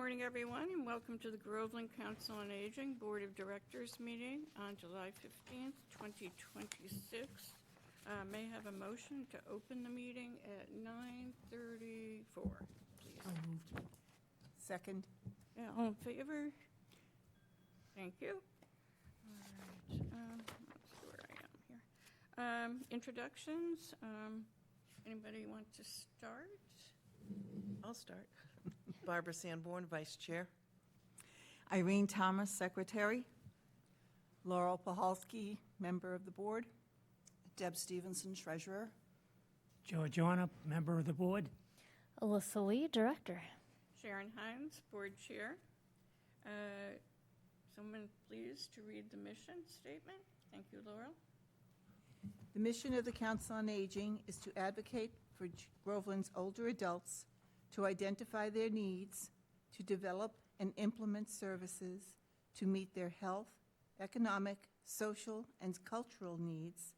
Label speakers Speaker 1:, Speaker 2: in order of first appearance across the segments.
Speaker 1: morning, everyone, and welcome to the Groveland Council on Aging Board of Directors meeting on July 15th, 2026. May I have a motion to open the meeting at 9:34, please?
Speaker 2: So moved.
Speaker 3: Second.
Speaker 1: Yeah, all in favor? Thank you. All right, let's see where I am here. Introductions. Anybody want to start?
Speaker 2: I'll start. Barbara Sanborn, Vice Chair.
Speaker 3: Irene Thomas, Secretary. Laurel Pahalski, Member of the Board.
Speaker 4: Deb Stevenson, Treasurer.
Speaker 5: Georgiana, Member of the Board.
Speaker 6: Alyssa Lee, Director.
Speaker 1: Sharon Hines, Board Chair. Someone please to read the mission statement. Thank you, Laurel.
Speaker 3: The mission of the Council on Aging is to advocate for Groveland's older adults, to identify their needs, to develop and implement services to meet their health, economic, social, and cultural needs,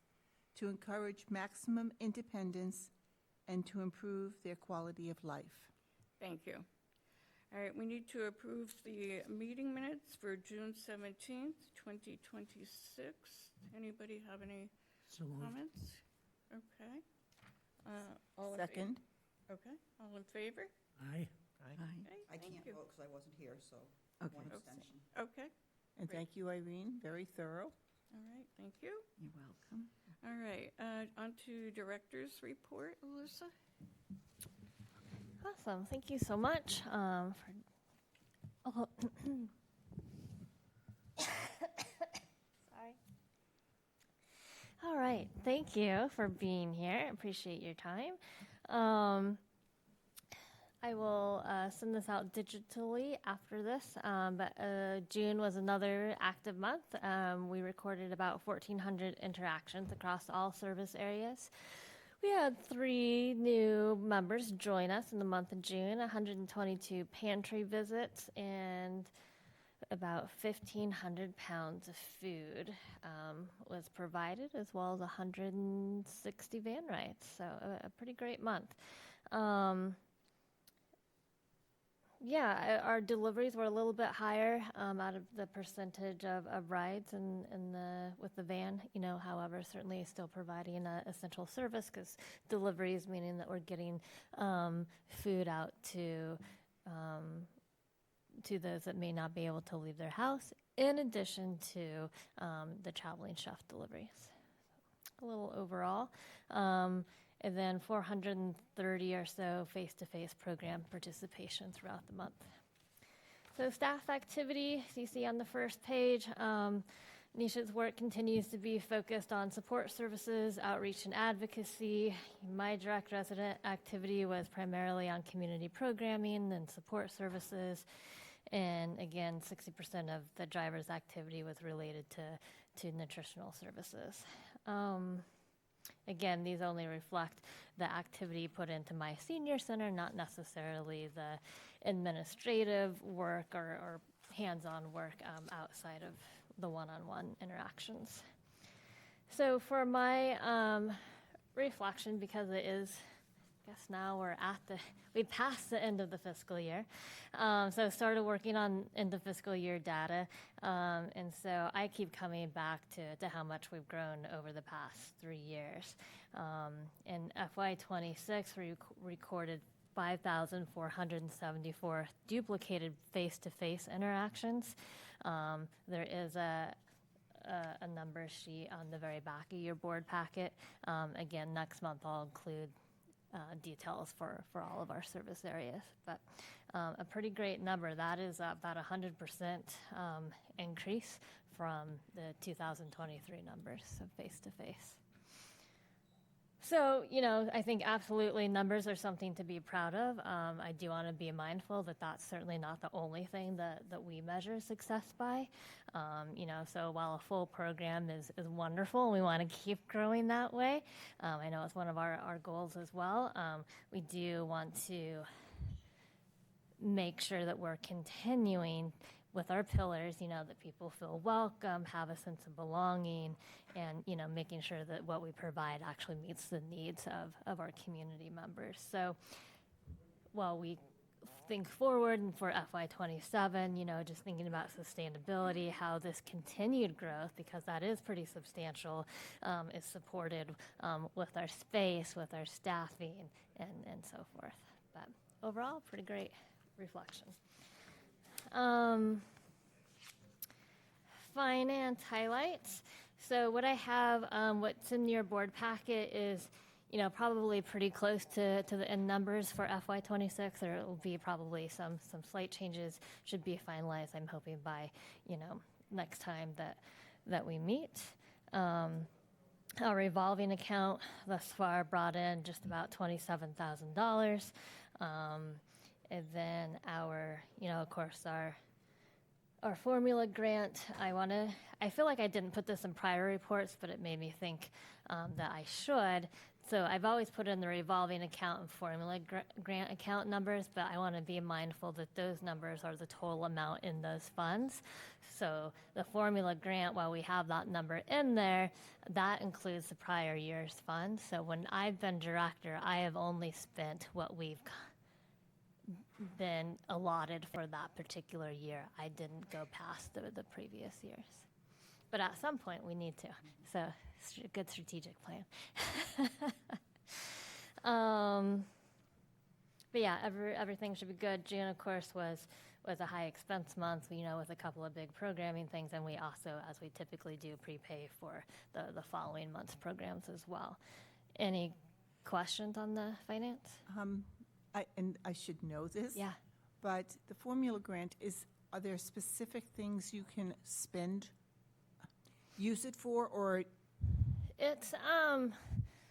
Speaker 3: to encourage maximum independence, and to improve their quality of life.
Speaker 1: Thank you. All right, we need to approve the meeting minutes for June 17th, 2026. Anybody have any
Speaker 5: So moved.
Speaker 1: comments? Okay. All in
Speaker 3: Second.
Speaker 1: Okay, all in favor?
Speaker 5: Aye.
Speaker 1: Okay,
Speaker 4: I
Speaker 1: thank
Speaker 4: can't
Speaker 1: you.
Speaker 4: vote because I wasn't here, so
Speaker 3: Okay.
Speaker 4: one abstention.
Speaker 1: Okay,
Speaker 3: And thank you, Irene. Very thorough.
Speaker 1: all right, thank you.
Speaker 3: You're welcome.
Speaker 1: All right, on to director's report, Alyssa.
Speaker 6: Awesome. Thank you so much for. Oh. Sorry. All right. Thank you for being here. Appreciate your time. I will send this out digitally after this, but June was another active month. We recorded about 1,400 interactions across all service areas. We had 3 new members join us in the month of June, 122 pantry visits, and about 1,500 pounds of food was provided, as well as 160 van rides. So a pretty great month. Yeah, our deliveries were a little bit higher out of the percentage of rides with the van. However, certainly still providing an essential service, because deliveries meaning that we're getting food out to those that may not be able to leave their house, in addition to the traveling chef deliveries. A little overall. And then 430 or so face-to-face program participation throughout the month. So staff activity, as you see on the first page, Nisha's work continues to be focused on support services, outreach, and advocacy. My direct resident activity was primarily on community programming and support services. And again, 60% of the driver's activity was related to nutritional services. Again, these only reflect the activity put into my senior center, not necessarily the administrative work or hands-on work outside of the one-on-one interactions. So for my reflection, because it is, I guess now we passed the end of the fiscal year. So I started working on end of fiscal year data. And so I keep coming back to how much we've grown over the past 3 years. In FY26, we recorded 5,474 duplicated face-to-face interactions. There is a number sheet on the very back of your board packet. Again, next month I'll include details for all of our service areas, but a pretty great number. That is about 100% increase from the 2023 numbers of face-to-face. So, I think absolutely numbers are something to be proud of. I do want to be mindful that that's certainly not the only thing that we measure success by. So while a full program is wonderful, we want to keep growing that way. I know it's one of our goals as well. We do want to make sure that we're continuing with our pillars, that people feel welcome, have a sense of belonging, and, making sure that what we provide actually meets the needs of our community members. So while we think forward and for FY27, just thinking about sustainability, how this continued growth, because that is pretty substantial, is supported with our space, with our staffing, and so forth. But overall, pretty great reflection. Finance highlights. So what I have, what's in your board packet is, probably pretty close to the end numbers for FY26. There will be probably some slight changes, should be finalized, I'm hoping, by, next time that we meet. Our revolving account thus far brought in just about $27,000. And then of course, our formula grant, I feel like I didn't put this in prior reports, but it made me think that I should. So I've always put in the revolving account and formula grant account numbers, but I want to be mindful that those numbers are the total amount in those funds. So the formula grant, while we have that number in there, that includes the prior year's funds. So when I've been director, I have only spent what we've been allotted for that particular year. I didn't go past the previous years. But at some point, we need to. So, good strategic plan. But yeah, everything should be good. June, of course, was a high expense month, with a couple of big programming things. And we also, as we typically do, prepay for the following month's programs as well. Any questions on the finance?
Speaker 3: I should know this.
Speaker 6: Yeah.
Speaker 3: But the formula grant are there specific things you can use it for, or
Speaker 6: It's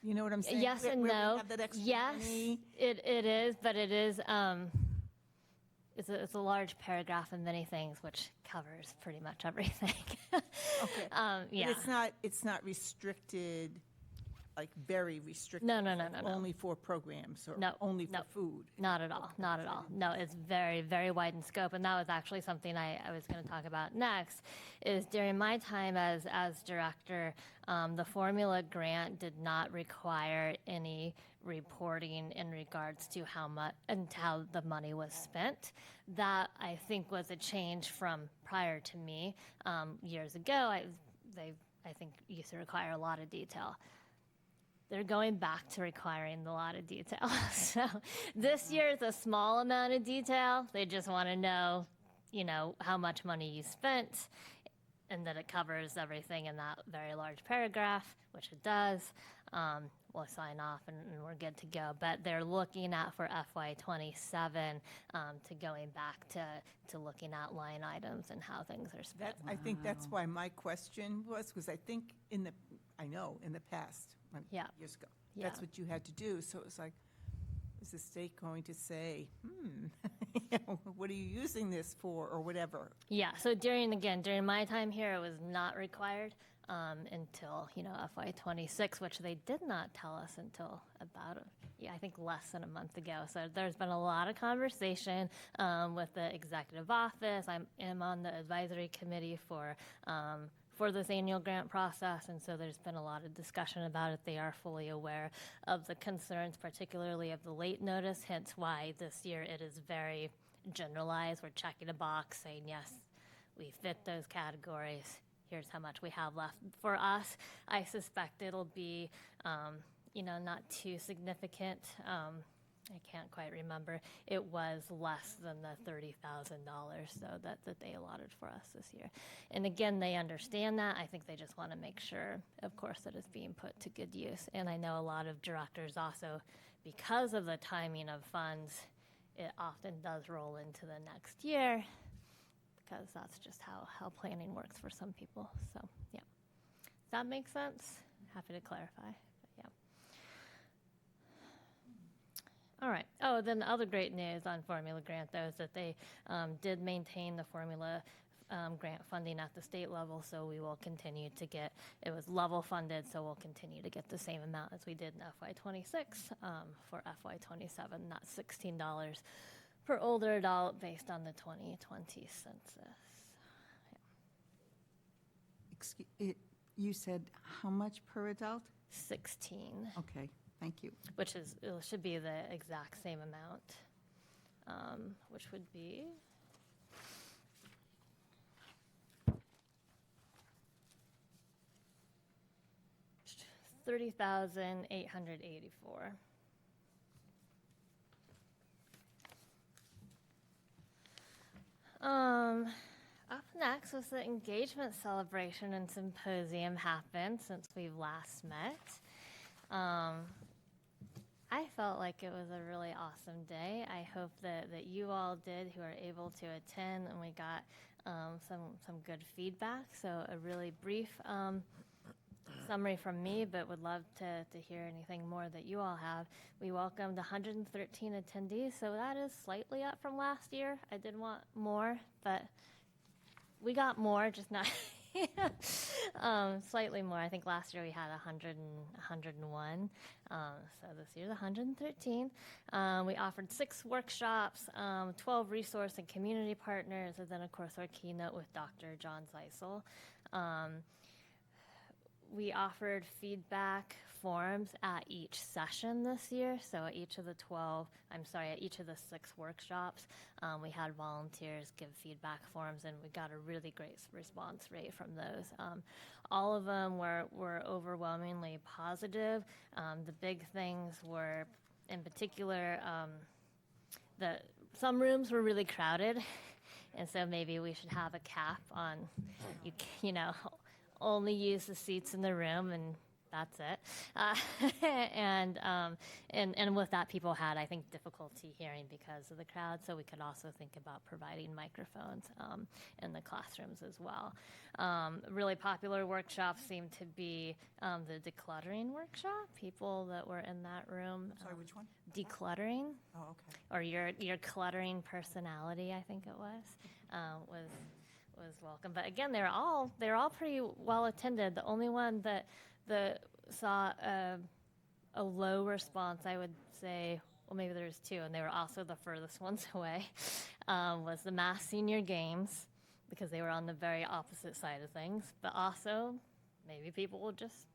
Speaker 3: you know what I'm saying?
Speaker 6: yes and
Speaker 3: Where we
Speaker 6: no.
Speaker 3: have that extra
Speaker 6: Yes,
Speaker 3: money?
Speaker 6: it is, but it is it's a large paragraph in many things, which covers pretty much everything.
Speaker 3: Okay.
Speaker 6: Yeah.
Speaker 3: But it's not restricted, like very restricted.
Speaker 6: No.
Speaker 3: Only for programs or
Speaker 6: No,
Speaker 3: only for
Speaker 6: no.
Speaker 3: food.
Speaker 6: Not at all. Not at all. No, it's very, very wide in scope. And that was actually something I was going to talk about next, is during my time as director, the formula grant did not require any reporting in regards to how much and how the money was spent. That, I think, was a change from prior to me. Years ago, I think used to require a lot of detail. They're going back to requiring a lot of detail. So this year is a small amount of detail. They just want to know, how much money you spent and that it covers everything in that very large paragraph, which it does. We'll sign off and we're good to go. But they're looking at for FY27 to going back to looking at line items and how things are spent.
Speaker 3: I think that's why my question was, because I think in the past,
Speaker 6: Yeah.
Speaker 3: years ago,
Speaker 6: Yeah.
Speaker 3: that's what you had to do. So it was like, is the state going to say, what are you using this for, or whatever?
Speaker 6: Yeah, so during my time here, it was not required until, FY26, which they did not tell us until about, I think less than a month ago. So there's been a lot of conversation with the executive office. I am on the advisory committee for this annual grant process, and so there's been a lot of discussion about it. They are fully aware of the concerns, particularly of the late notice, hence why this year it is very generalized. We're checking a box saying, yes, we fit those categories. Here's how much we have left. For us, I suspect it'll be, not too significant. I can't quite remember. It was less than the $30,000 so that they allotted for us this year. And again, they understand that. I think they just want to make sure, of course, that it's being put to good use. And I know a lot of directors also, because of the timing of funds, it often does roll into the next year, because that's just how planning works for some people. So, yeah. Does that make sense? Happy to clarify. All right. Oh, then the other great news on Formula Grant, though, is that they did maintain the Formula grant funding at the state level, so we will continue to get, it was level funded, so we'll continue to get the same amount as we did in FY26 for FY27, not $16 per older adult based on the 2020 census.
Speaker 4: You said how much per adult?
Speaker 6: 16.
Speaker 4: Okay, thank you.
Speaker 6: Which should be the exact same amount which would be $30,884. Up next was the engagement celebration and symposium happened since we've last met. I felt like it was a really awesome day. I hope that you all did who are able to attend, and we got some good feedback. So a really brief summary from me, but would love to hear anything more that you all have. We welcomed 113 attendees, so that is slightly up from last year. I did want more, but we got more, just not slightly more. I think last year we had 101. So this year's 113. We offered 6 workshops, 12 resource and community partners, and then, of course, our keynote with Dr. John Zeisel. We offered feedback forums at each session this year. So at each of the at each of the 6 workshops, we had volunteers give feedback forums, and we got a really great response rate from those. All of them were overwhelmingly positive. The big things were, in particular, some rooms were really crowded, and so maybe we should have a cap on, only use the seats in the room, and that's it. And with that, people had, I think, difficulty hearing because of the crowd. So we could also think about providing microphones in the classrooms as well. Really popular workshops seemed to be the decluttering workshop. People that were in that room.
Speaker 2: Sorry, which one?
Speaker 6: Decluttering.
Speaker 2: Oh, okay.
Speaker 6: Or your cluttering personality, I think it was welcome. But again, they're all pretty well attended. The only one that saw a low response, I would say, well, maybe there's 2, and they were also the furthest ones away, was the Mass Senior Games, because they were on the very opposite side of things. But also, maybe people just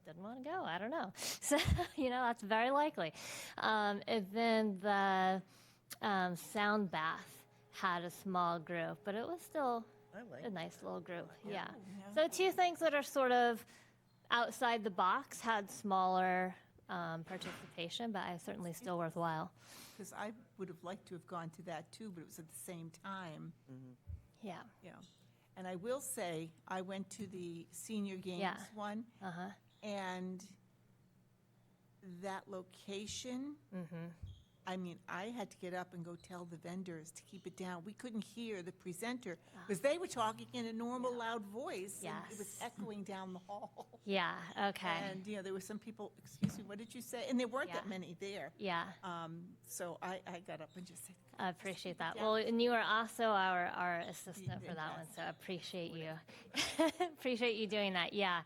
Speaker 6: didn't want to go. I don't know. So, that's very likely. And then the sound bath had a small group, but it was still a nice little group. Yeah. So 2 things that are sort of outside the box had smaller participation, but certainly still worthwhile.
Speaker 3: Because I would have liked to have gone to that too, but it was at the same time.
Speaker 6: Yeah.
Speaker 3: Yeah. And I will say, I went to the Senior Games one, and that location, I mean, I had to get up and go tell the vendors to keep it down. We couldn't hear the presenter because they were talking in a normal, loud voice. And it was echoing down the hall.
Speaker 6: Yeah, okay.
Speaker 3: And, there were some people, excuse me, what did you say? And there weren't that many there.
Speaker 6: Yeah.
Speaker 3: So I got up and just said,
Speaker 6: I appreciate that. Well, and you are also our assistant for that one, so I appreciate you. Appreciate you doing that. Yeah.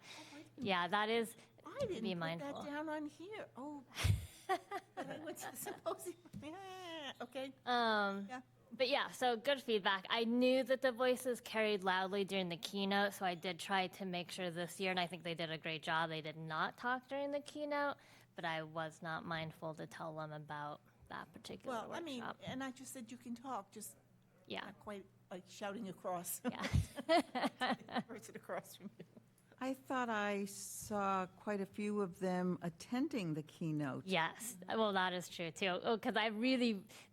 Speaker 6: Yeah, that is,
Speaker 3: I didn't
Speaker 6: be
Speaker 3: put
Speaker 6: mindful.
Speaker 3: that down on here. Oh. But I went to the symposium. Okay.
Speaker 6: But yeah, so good feedback. I knew that the voices carried loudly during the keynote, so I did try to make sure this year, and I think they did a great job, they did not talk during the keynote, but I was not mindful to tell them about that particular workshop.
Speaker 3: Well, I mean, and I just said you can talk, just not quite like shouting across.
Speaker 6: Yeah.
Speaker 3: The person across from you.
Speaker 4: I thought I saw quite a few of them attending the keynote.
Speaker 6: Yes, well, that is true too. Because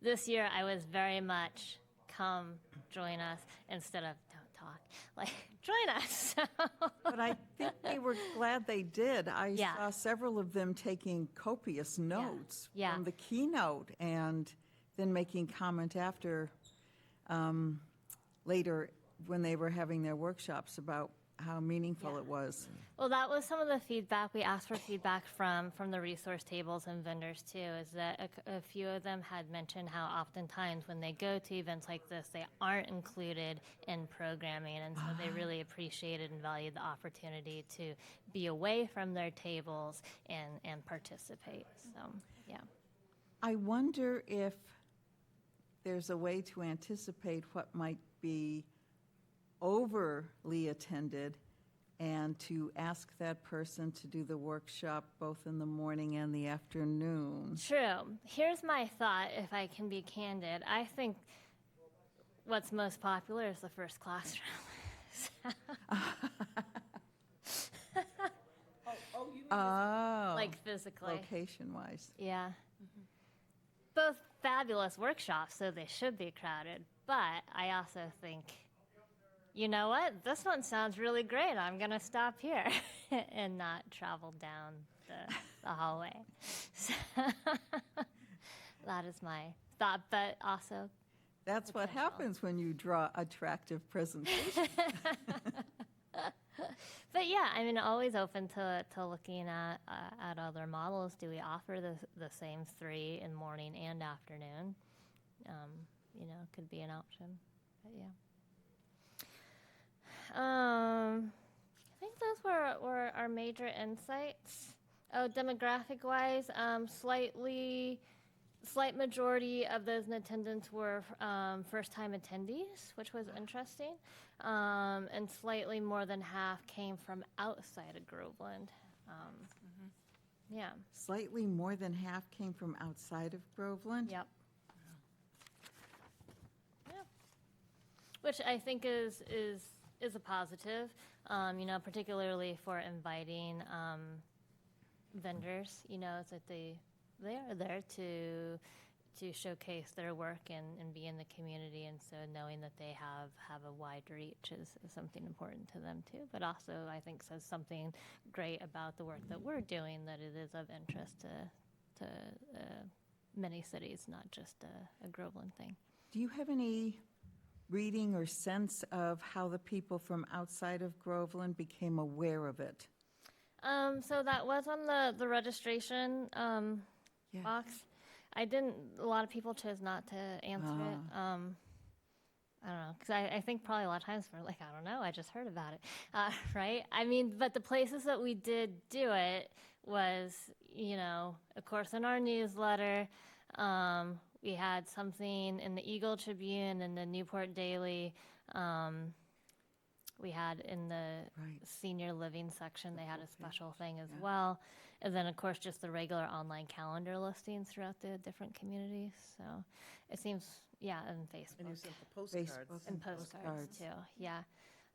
Speaker 6: this year I was very much come join us instead of don't talk, like join us.
Speaker 4: But I think they were glad they did. I
Speaker 6: Yeah.
Speaker 4: saw several of them taking copious notes
Speaker 6: Yeah.
Speaker 4: from the keynote and then making comment after, later when they were having their workshops about how meaningful it was.
Speaker 6: Well, that was some of the feedback. We asked for feedback from the resource tables and vendors too, is that a few of them had mentioned how oftentimes when they go to events like this, they aren't included in programming, and so they really appreciated and valued the opportunity to be away from their tables and participate. So, yeah.
Speaker 4: I wonder if there's a way to anticipate what might be overly attended and to ask that person to do the workshop both in the morning and the afternoon.
Speaker 6: True. Here's my thought, if I can be candid. I think what's most popular is the first classroom.
Speaker 4: Oh.
Speaker 6: Like physically.
Speaker 4: Location-wise.
Speaker 6: Yeah. Both fabulous workshops, so they should be crowded. But I also think, you know what? This one sounds really great. I'm going to stop here and not travel down the hallway. So that is my thought, but also
Speaker 4: That's what
Speaker 6: Potential.
Speaker 4: happens when you draw attractive presentations.
Speaker 6: But yeah, I mean, always open to looking at other models. Do we offer the same 3 in morning and afternoon? Could be an option. But yeah. I think those were our major insights. Oh, demographic-wise, slight majority of those in attendance were first-time attendees, which was interesting, and slightly more than half came from outside of Groveland. Yeah.
Speaker 4: Slightly more than half came from outside of Groveland?
Speaker 6: Yep. Yeah. Which I think is a positive, particularly for inviting vendors. So that they are there to showcase their work and be in the community, and so knowing that they have a wide reach is something important to them too. But also, I think says something great about the work that we're doing, that it is of interest to many cities, not just a Groveland thing.
Speaker 4: Do you have any reading or sense of how the people from outside of Groveland became aware of it?
Speaker 6: So that was on the registration
Speaker 4: Yeah.
Speaker 6: box. A lot of people chose not to answer it. I don't know, because I think probably a lot of times we're like, I don't know, I just heard about it, right? I mean, but the places that we did do it was, of course, in our newsletter. We had something in the Eagle Tribune and the Newport Daily. We had in the senior living section, they had a special thing as well. And then, of course, just the regular online calendar listings throughout the different communities. So it seems, and Facebook.
Speaker 2: And you sent the postcards.
Speaker 4: Facebook.
Speaker 6: And postcards, too. Yeah.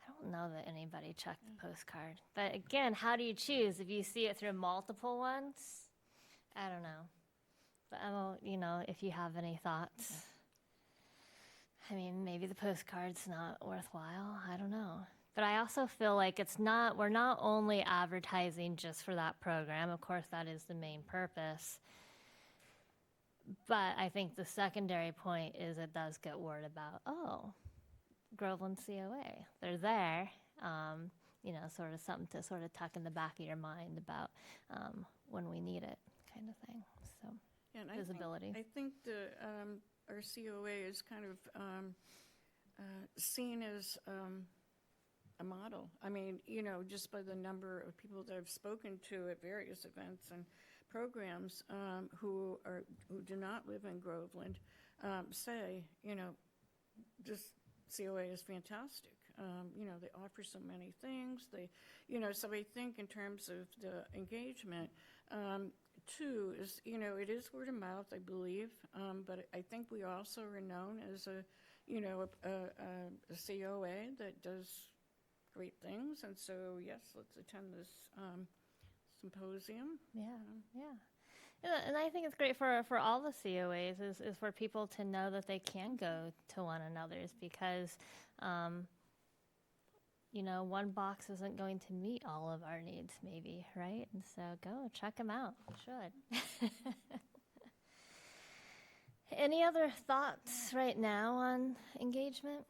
Speaker 6: I don't know that anybody checked the postcard. But again, how do you choose? If you see it through multiple ones, I don't know. But if you have any thoughts. I mean, maybe the postcard's not worthwhile. I don't know. But I also feel like we're not only advertising just for that program. Of course, that is the main purpose. But I think the secondary point is it does get word about, Groveland COA. They're there. Sort of something to sort of tuck in the back of your mind about when we need it, kind of thing. So
Speaker 1: And
Speaker 6: visibility.
Speaker 1: I think our COA is kind of seen as a model. I mean, just by the number of people that I've spoken to at various events and programs who do not live in Groveland say, this COA is fantastic. They offer so many things. So I think in terms of the engagement, too, is, it is word of mouth, I believe, but I think we also are known as a COA that does great things, and so, yes, let's attend this symposium.
Speaker 6: Yeah, and I think it's great for all the COAs is for people to know that they can go to one another's, because one box isn't going to meet all of our needs, maybe, right? And so go check them out. You should. Any other thoughts right now on engagement?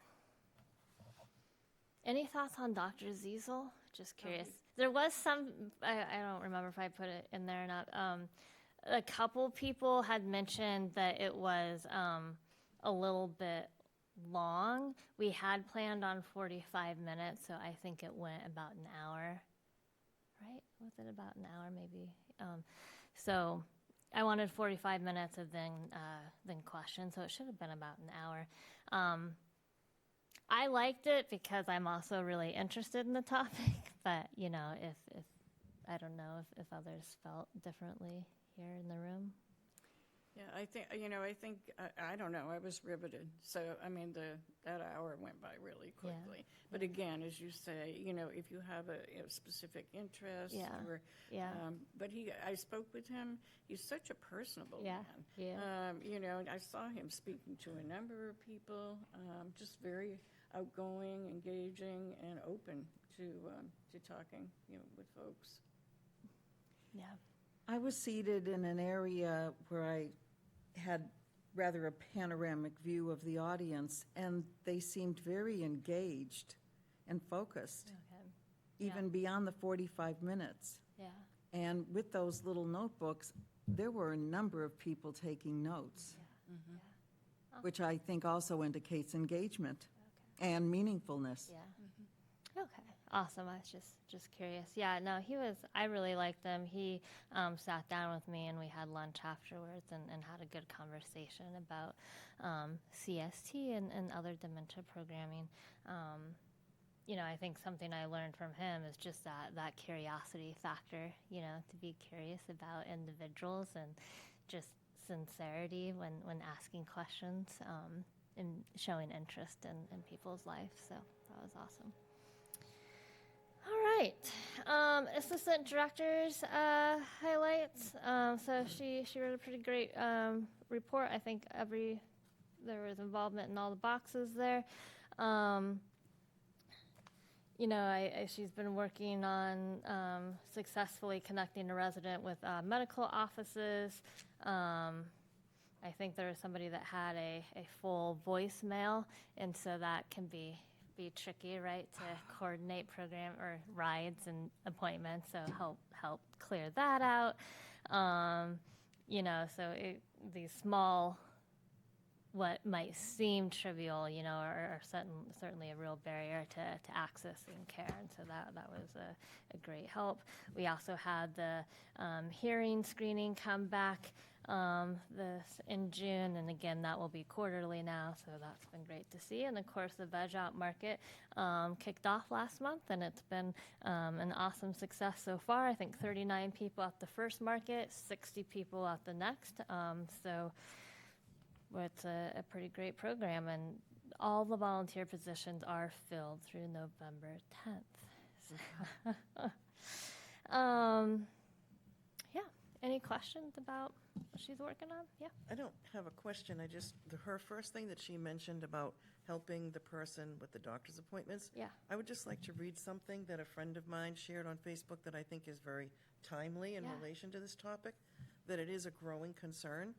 Speaker 6: Any thoughts on Dr. Ziesel? Just curious. There was some, I don't remember if I put it in there or not. A couple people had mentioned that it was a little bit long. We had planned on 45 minutes, so I think it went about an hour. Right? Was it about an hour, maybe? So I wanted 45 minutes and then questions, so it should have been about an hour. I liked it because I'm also really interested in the topic, But, you know, if I don't know if others felt differently here in the room.
Speaker 1: Yeah, I think, I don't know, I was riveted. So, I mean, that hour went by really
Speaker 6: Yeah.
Speaker 1: quickly. But again, as you say, if you have a specific interest
Speaker 6: Yeah.
Speaker 1: or,
Speaker 6: Yeah.
Speaker 1: but I spoke with him, he's such a personable
Speaker 6: Yeah.
Speaker 1: man.
Speaker 6: Yeah.
Speaker 1: And I saw him speaking to a number of people, just very outgoing, engaging, and open to talking, with folks.
Speaker 6: Yeah.
Speaker 4: I was seated in an area where I had rather a panoramic view of the audience, and they seemed very engaged and focused,
Speaker 6: Okay.
Speaker 4: even beyond the 45 minutes.
Speaker 6: Yeah.
Speaker 4: And with those little notebooks, there were a number of people taking notes,
Speaker 6: Yeah.
Speaker 4: which I think also indicates engagement and meaningfulness.
Speaker 6: Yeah. Okay. Awesome. I was just curious. Yeah. No, I really liked him. He sat down with me and we had lunch afterwards and had a good conversation about CST and other dementia programming. I think something I learned from him is just that curiosity factor, to be curious about individuals and just sincerity when asking questions and showing interest in people's life. So that was awesome. All right. Assistant director's highlights. So she wrote a pretty great report. I think there was involvement in all the boxes there. She's been working on successfully connecting a resident with medical offices. I think there was somebody that had a full voicemail, and so that can be tricky, right, to coordinate program or rides and appointments. So help clear that out. These small, what might seem trivial, are certainly a real barrier to accessing care, and so that was a great help. We also had the hearing screening come back in June, and again, that will be quarterly now, so that's been great to see. And of course, the Veg Out Market kicked off last month, and it's been an awesome success so far. I think 39 people at the first market, 60 people at the next. It's a pretty great program, and all the volunteer positions are filled through November 10th. Yeah. Any questions about what she's working on? Yeah.
Speaker 2: I don't have a question. Her first thing that she mentioned about helping the person with the doctor's appointments.
Speaker 6: Yeah.
Speaker 2: I would just like to read something that a friend of mine shared on Facebook that I think is very timely in
Speaker 6: Yeah.
Speaker 2: relation to this topic, that it is a growing concern.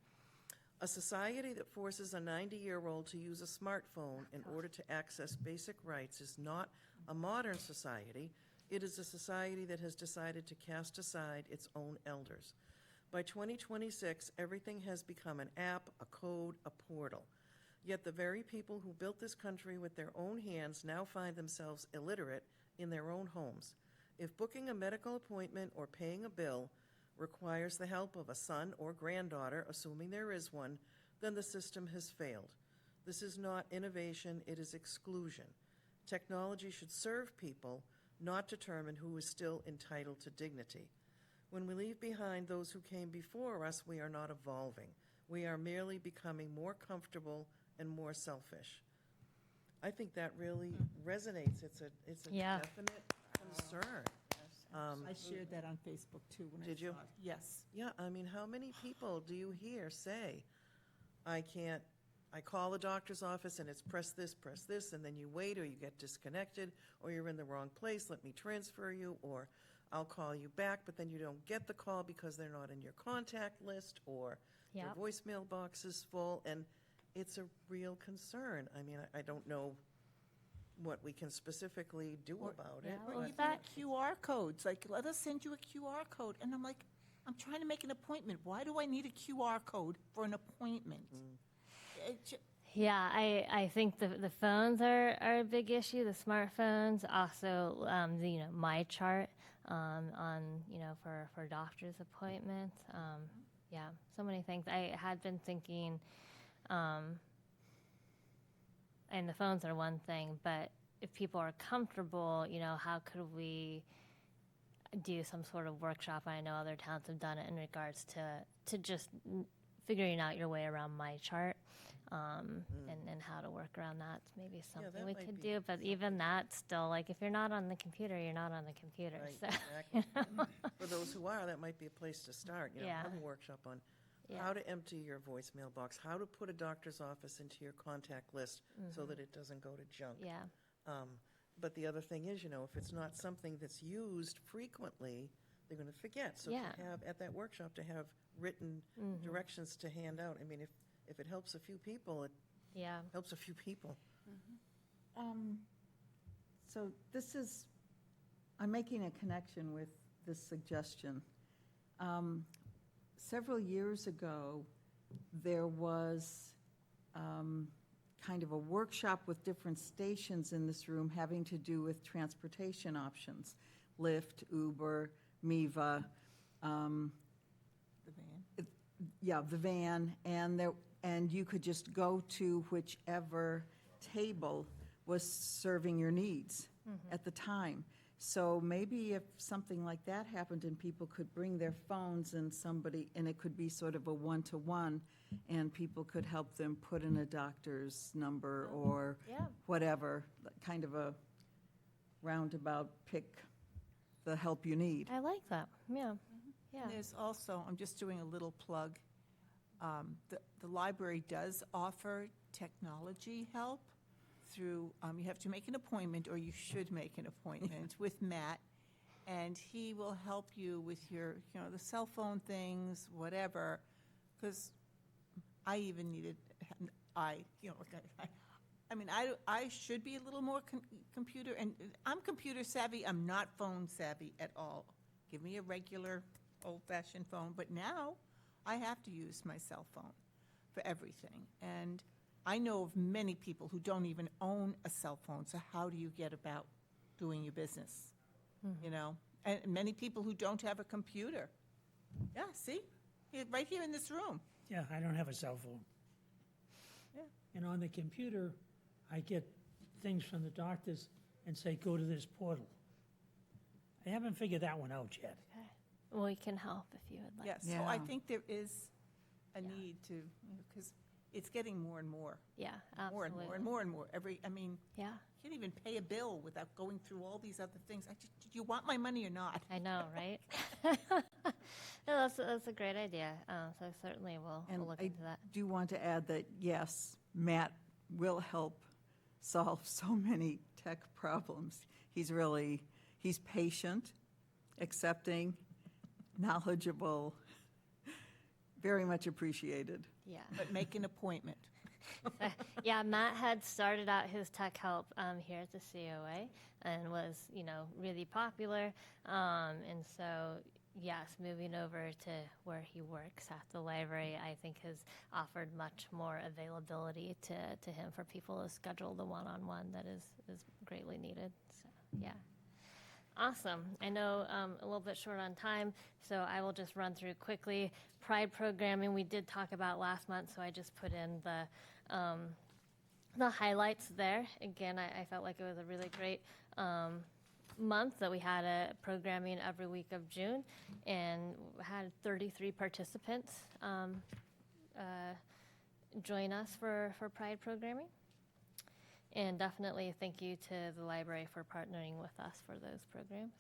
Speaker 2: A society that forces a 90-year-old to use a smartphone in order to access basic rights is not a modern society. It is a society that has decided to cast aside its own elders. By 2026, everything has become an app, a code, a portal. Yet the very people who built this country with their own hands now find themselves illiterate in their own homes. If booking a medical appointment or paying a bill requires the help of a son or granddaughter, assuming there is one, then the system has failed. This is not innovation, it is exclusion. Technology should serve people, not determine who is still entitled to dignity. When we leave behind those who came before us, we are not evolving. We are merely becoming more comfortable and more selfish. I think that really resonates. It's a
Speaker 6: Yeah.
Speaker 2: definite concern.
Speaker 3: I shared that on Facebook, too, when I
Speaker 2: Did you?
Speaker 3: saw it. Yes.
Speaker 2: Yeah, I mean, how many people do you hear say, I call the doctor's office and it's press this, and then you wait or you get disconnected or you're in the wrong place, let me transfer you, or I'll call you back, but then you don't get the call because they're not in your contact list or their
Speaker 6: Yep.
Speaker 2: voicemail box is full, and it's a real concern. I mean, I don't know what we can specifically do about it.
Speaker 6: yeah,
Speaker 3: Or
Speaker 6: well,
Speaker 3: even
Speaker 6: that-
Speaker 3: QR codes, like, let us send you a QR code. And I'm like, I'm trying to make an appointment. Why do I need a QR code for an appointment?
Speaker 6: Yeah, I think the phones are a big issue. The smartphones, also My Chart on for doctor's appointments. Yeah, so many things. I had been thinking, and the phones are one thing, but if people are comfortable, how could we do some sort of workshop? I know other towns have done it in regards to just figuring out your way around my chart, and how to work around that. It's maybe something
Speaker 2: that
Speaker 6: we
Speaker 2: might
Speaker 6: could
Speaker 2: be
Speaker 6: do, but even that still, like, if you're not on the computer, you're not on the computer.
Speaker 2: Right,
Speaker 6: So,
Speaker 2: exactly. For those who are, that might be a place to start,
Speaker 6: Yeah.
Speaker 2: have a workshop on
Speaker 6: yeah.
Speaker 2: how to empty your voicemail box, how to put a doctor's office into your contact list so that it doesn't go to junk.
Speaker 6: Yeah.
Speaker 2: But the other thing is, if it's not something that's used frequently, they're going to forget. So
Speaker 6: Yeah.
Speaker 2: to have, at that workshop, to have written directions to hand out, I mean, if it helps a few people, it
Speaker 6: Yeah.
Speaker 2: helps a few people.
Speaker 4: So this is, I'm making a connection with this suggestion. Several years ago, there was kind of a workshop with different stations in this room having to do with transportation options, Lyft, Uber, Miva,
Speaker 3: The van.
Speaker 4: yeah, the van, and you could just go to whichever table was serving your needs at the time. So maybe if something like that happened and people could bring their phones and it could be sort of a one-to-one, and people could help them put in a doctor's number or
Speaker 6: Yeah.
Speaker 4: whatever, kind of a roundabout pick the help you need.
Speaker 6: I like that. Yeah. Yeah.
Speaker 3: And there's also, I'm just doing a little plug, the library does offer technology help through, you have to make an appointment, or you should make an appointment with Matt, and he will help you with your, the cell phone things, whatever, because I even needed, I should be a little more computer, and I'm computer savvy, I'm not phone savvy at all. Give me a regular old-fashioned phone, but now I have to use my cell phone for everything. And I know of many people who don't even own a cell phone, so how do you get about doing your business? And many people who don't have a computer. Yeah, see? Right here in this room.
Speaker 5: Yeah, I don't have a cell phone.
Speaker 3: Yeah.
Speaker 5: And on the computer, I get things from the doctors and say, go to this portal. I haven't figured that one out yet.
Speaker 6: Okay. Well, we can help if you would like.
Speaker 3: Yes, so I
Speaker 4: Yeah.
Speaker 3: think there is a
Speaker 6: Yeah.
Speaker 3: need to, because it's getting more and more.
Speaker 6: Yeah,
Speaker 3: More and
Speaker 6: absolutely.
Speaker 3: more and more and more.
Speaker 6: Yeah,
Speaker 3: You can't even pay a bill without going through all these other things. Do you want my money or not?
Speaker 6: I know, right? No, that's a great idea. So certainly we'll
Speaker 4: And
Speaker 6: look
Speaker 4: I
Speaker 6: into that.
Speaker 4: do want to add that, yes, Matt will help solve so many tech problems. He's patient, accepting, knowledgeable, very much appreciated.
Speaker 6: Yeah.
Speaker 3: But make an appointment.
Speaker 6: Yeah, Matt had started out his tech help here at the COA and was, really popular. And so, yes, moving over to where he works at the library, I think has offered much more availability to him for people to schedule the one-on-one that is greatly needed. So, yeah. Awesome. I know a little bit short on time, so I will just run through quickly. Pride programming we did talk about last month, so I just put in the highlights there. Again, I felt like it was a really great month that we had a programming every week of June, and had 33 participants join us for Pride programming. And definitely thank you to the library for partnering with us for those programs.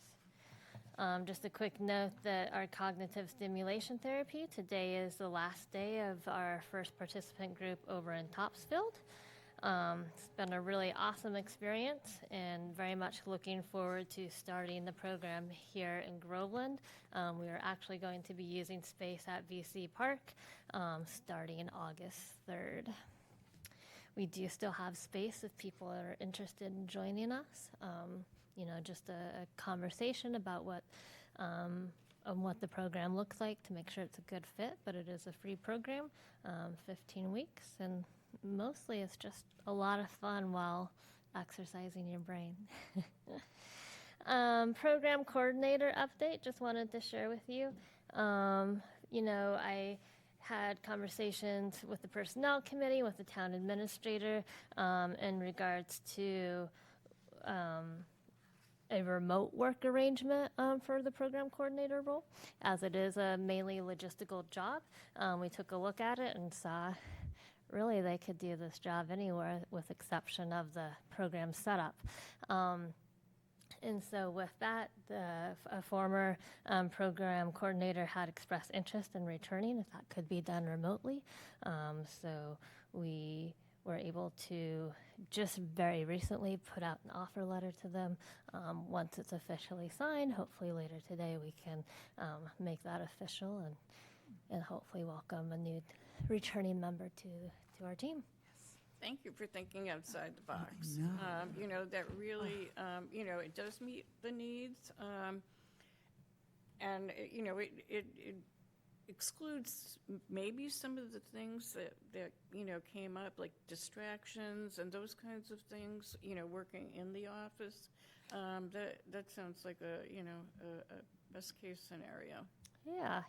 Speaker 6: Just a quick note that our cognitive stimulation therapy, today is the last day of our first participant group over in Topsfield. It's been a really awesome experience, and very much looking forward to starting the program here in Groveland. We are actually going to be using space at VC Park starting August 3rd. We do still have space if people are interested in joining us. Just a conversation about what the program looks like to make sure it's a good fit, but it is a free program, 15 weeks, and mostly it's just a lot of fun while exercising your brain. Program coordinator update, just wanted to share with you. I had conversations with the personnel committee, with the town administrator, in regards to a remote work arrangement for the program coordinator role, as it is a mainly logistical job. We took a look at it and saw really they could do this job anywhere with exception of the program setup. And so with that, a former program coordinator had expressed interest in returning if that could be done remotely. So we were able to just very recently put out an offer letter to them. Once it's officially signed, hopefully later today we can make that official and hopefully welcome a new returning member to our team.
Speaker 1: Thank you for thinking outside the box. That really, it does meet the needs. And, it excludes maybe some of the things that came up, like distractions and those kinds of things, working in the office. That sounds like a best case scenario.
Speaker 6: Yeah.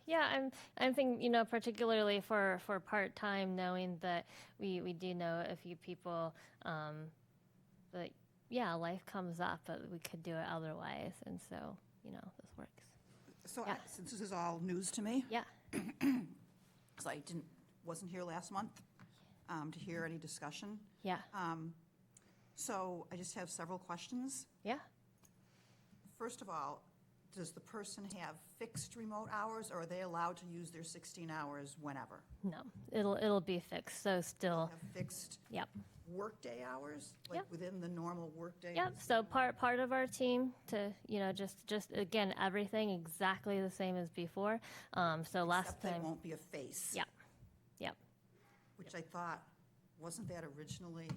Speaker 6: I'm thinking, particularly for part-time, knowing that we do know a few people that, life comes up, but we could do it otherwise. And so, this works.
Speaker 7: So
Speaker 6: Yeah.
Speaker 7: since this is all news to me,
Speaker 6: Yeah.
Speaker 7: because I wasn't here last month to hear any discussion.
Speaker 6: Yeah.
Speaker 7: So I just have several questions.
Speaker 6: Yeah.
Speaker 7: First of all, does the person have fixed remote hours, or are they allowed to use their 16 hours whenever?
Speaker 6: No, it'll be fixed. So still,
Speaker 7: Have fixed
Speaker 6: yep.
Speaker 7: workday hours, like
Speaker 6: Yep.
Speaker 7: within the normal workday?
Speaker 6: Yep. So part of our team to just again everything exactly the same as before. So last
Speaker 7: Except they
Speaker 6: time.
Speaker 7: won't be a face.
Speaker 6: Yep. Yep.
Speaker 7: Which I thought, wasn't that originally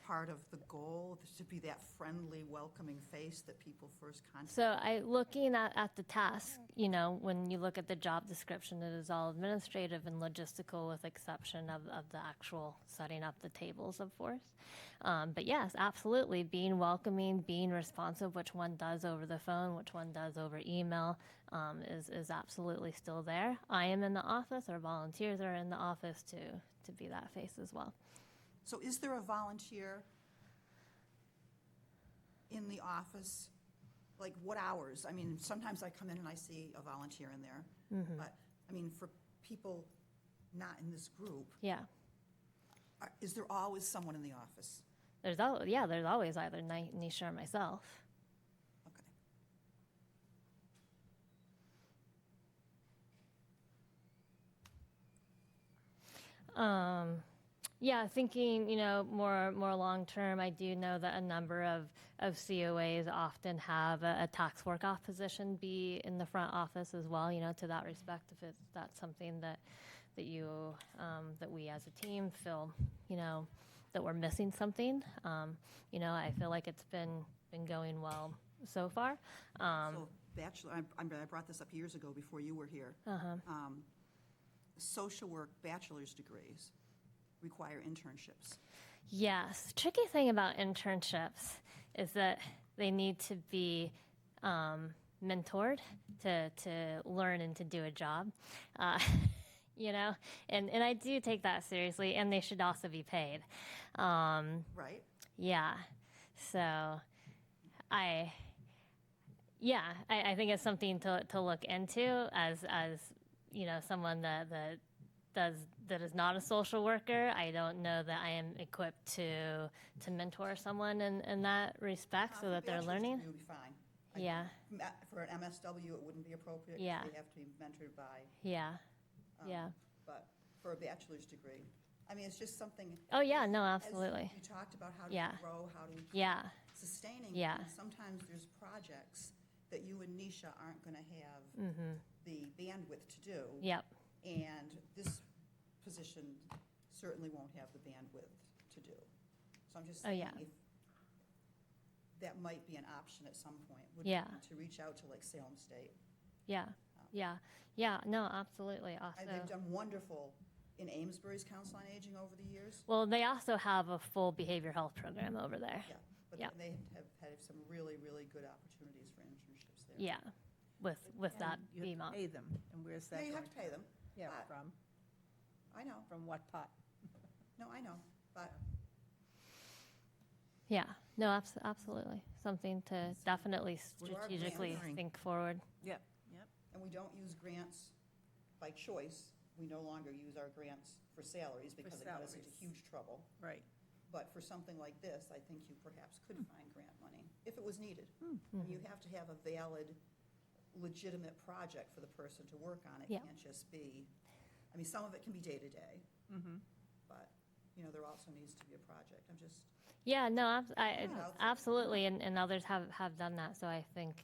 Speaker 7: part of the goal, to be that friendly, welcoming face that people first contact?
Speaker 6: So looking at the task, when you look at the job description, it is all administrative and logistical with exception of the actual setting up the tables, of course. But yes, absolutely, being welcoming, being responsive, which one does over the phone, which one does over email, is absolutely still there. I am in the office, our volunteers are in the office to be that face as well.
Speaker 7: So is there a volunteer in the office? Like, what hours? I mean, sometimes I come in and I see a volunteer in there. But, I mean, for people not in this group,
Speaker 6: Yeah.
Speaker 7: is there always someone in the office?
Speaker 6: There's always either Nisha or myself.
Speaker 7: Okay.
Speaker 6: Yeah, thinking, more long term, I do know that a number of COAs often have a tax work off position be in the front office as well, to that respect, if that's something that you, that we as a team feel, that we're missing something. I feel like it's been going well so far.
Speaker 7: So bachelor, I brought this up years ago before you were here. Social work bachelor's degrees require internships.
Speaker 6: Yes. Tricky thing about internships is that they need to be mentored to learn and to do a job, and I do take that seriously, and they should also be paid.
Speaker 7: Right?
Speaker 6: Yeah. So I think it's something to look into as someone that is not a social worker. I don't know that I am equipped to mentor someone in that respect so that they're
Speaker 7: Bachelor's
Speaker 6: learning.
Speaker 7: degree would be fine.
Speaker 6: Yeah.
Speaker 7: For an MSW, it wouldn't be appropriate. 'Cause
Speaker 6: Yeah.
Speaker 7: They have to be mentored by.
Speaker 6: Yeah. Yeah.
Speaker 7: But for a bachelor's degree, I mean, it's just something.
Speaker 6: Oh, yeah, no,
Speaker 7: as
Speaker 6: absolutely.
Speaker 7: You talked about how to
Speaker 6: Yeah.
Speaker 7: grow, how to
Speaker 6: Yeah.
Speaker 7: sustaining.
Speaker 6: Yeah.
Speaker 7: And sometimes there's projects that you and Nisha aren't going to have the bandwidth to do.
Speaker 6: Yep.
Speaker 7: And this position certainly won't have the bandwidth to do. So I'm just
Speaker 6: Oh,
Speaker 7: saying,
Speaker 6: yeah.
Speaker 7: if that might be an option at some point, would
Speaker 6: Yeah.
Speaker 7: be to reach out to like Salem State.
Speaker 6: Yeah. Yeah. Yeah. No, absolutely. Also.
Speaker 7: They've done wonderful in Amesbury's Council on Aging over the years.
Speaker 6: Well, they also have a full behavioral health program over there.
Speaker 7: Yeah, but
Speaker 6: Yeah.
Speaker 7: they have had some really, really good opportunities for internships there.
Speaker 6: Yeah. With that
Speaker 3: You have to
Speaker 6: BMOP.
Speaker 3: pay them, and where's that
Speaker 7: Yeah, you
Speaker 3: going?
Speaker 7: have to pay them.
Speaker 3: Yeah,
Speaker 7: but-
Speaker 3: from
Speaker 7: I know,
Speaker 3: what pot?
Speaker 7: no, I know, but
Speaker 6: Yeah, no, absolutely. Something to definitely
Speaker 7: With our
Speaker 6: strategically
Speaker 7: grants.
Speaker 6: think forward.
Speaker 3: Yep.
Speaker 7: And we don't use grants by choice. We no longer use our grants for salaries because it got us into
Speaker 3: salaries.
Speaker 7: huge trouble.
Speaker 3: Right.
Speaker 7: But for something like this, I think you perhaps could find grant money if it was needed. And you have to have a valid, legitimate project for the person to work on. It
Speaker 6: Yeah.
Speaker 7: can't just be, I mean, some of it can be day-to-day, but, you know, there also needs to be a project. I'm just,
Speaker 6: Yeah, no,
Speaker 7: Yeah.
Speaker 6: absolutely, and others have done that. So I think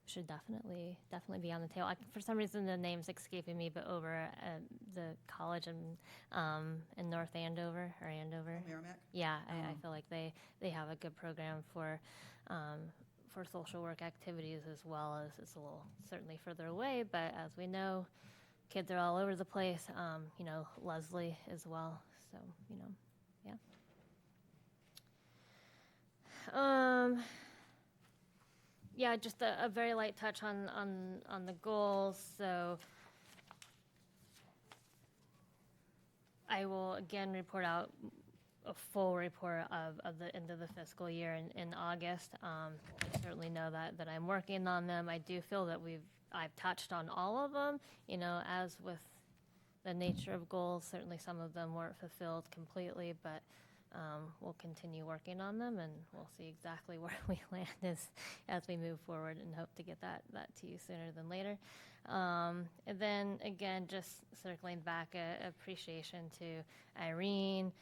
Speaker 6: should definitely be on the table. For some reason, the name's escaping me, but over at the college in North Andover or Andover.
Speaker 7: Merrimack,
Speaker 6: Yeah, I feel like they have a good program for social work activities as well as it's a little certainly further away, but as we know, kids are all over the place. You know, Leslie as well. So you know, yeah. Yeah, just a very light touch on the goals. So I will again report out a full report of the end of the fiscal year in August. I certainly know that I'm working on them. I do feel that I've touched on all of them. You know, as with the nature of goals, certainly some of them weren't fulfilled completely, but we'll continue working on them, and we'll see exactly where we land as we move forward, and hope to get that to you sooner than later. And then again, just circling back, appreciation to Irene,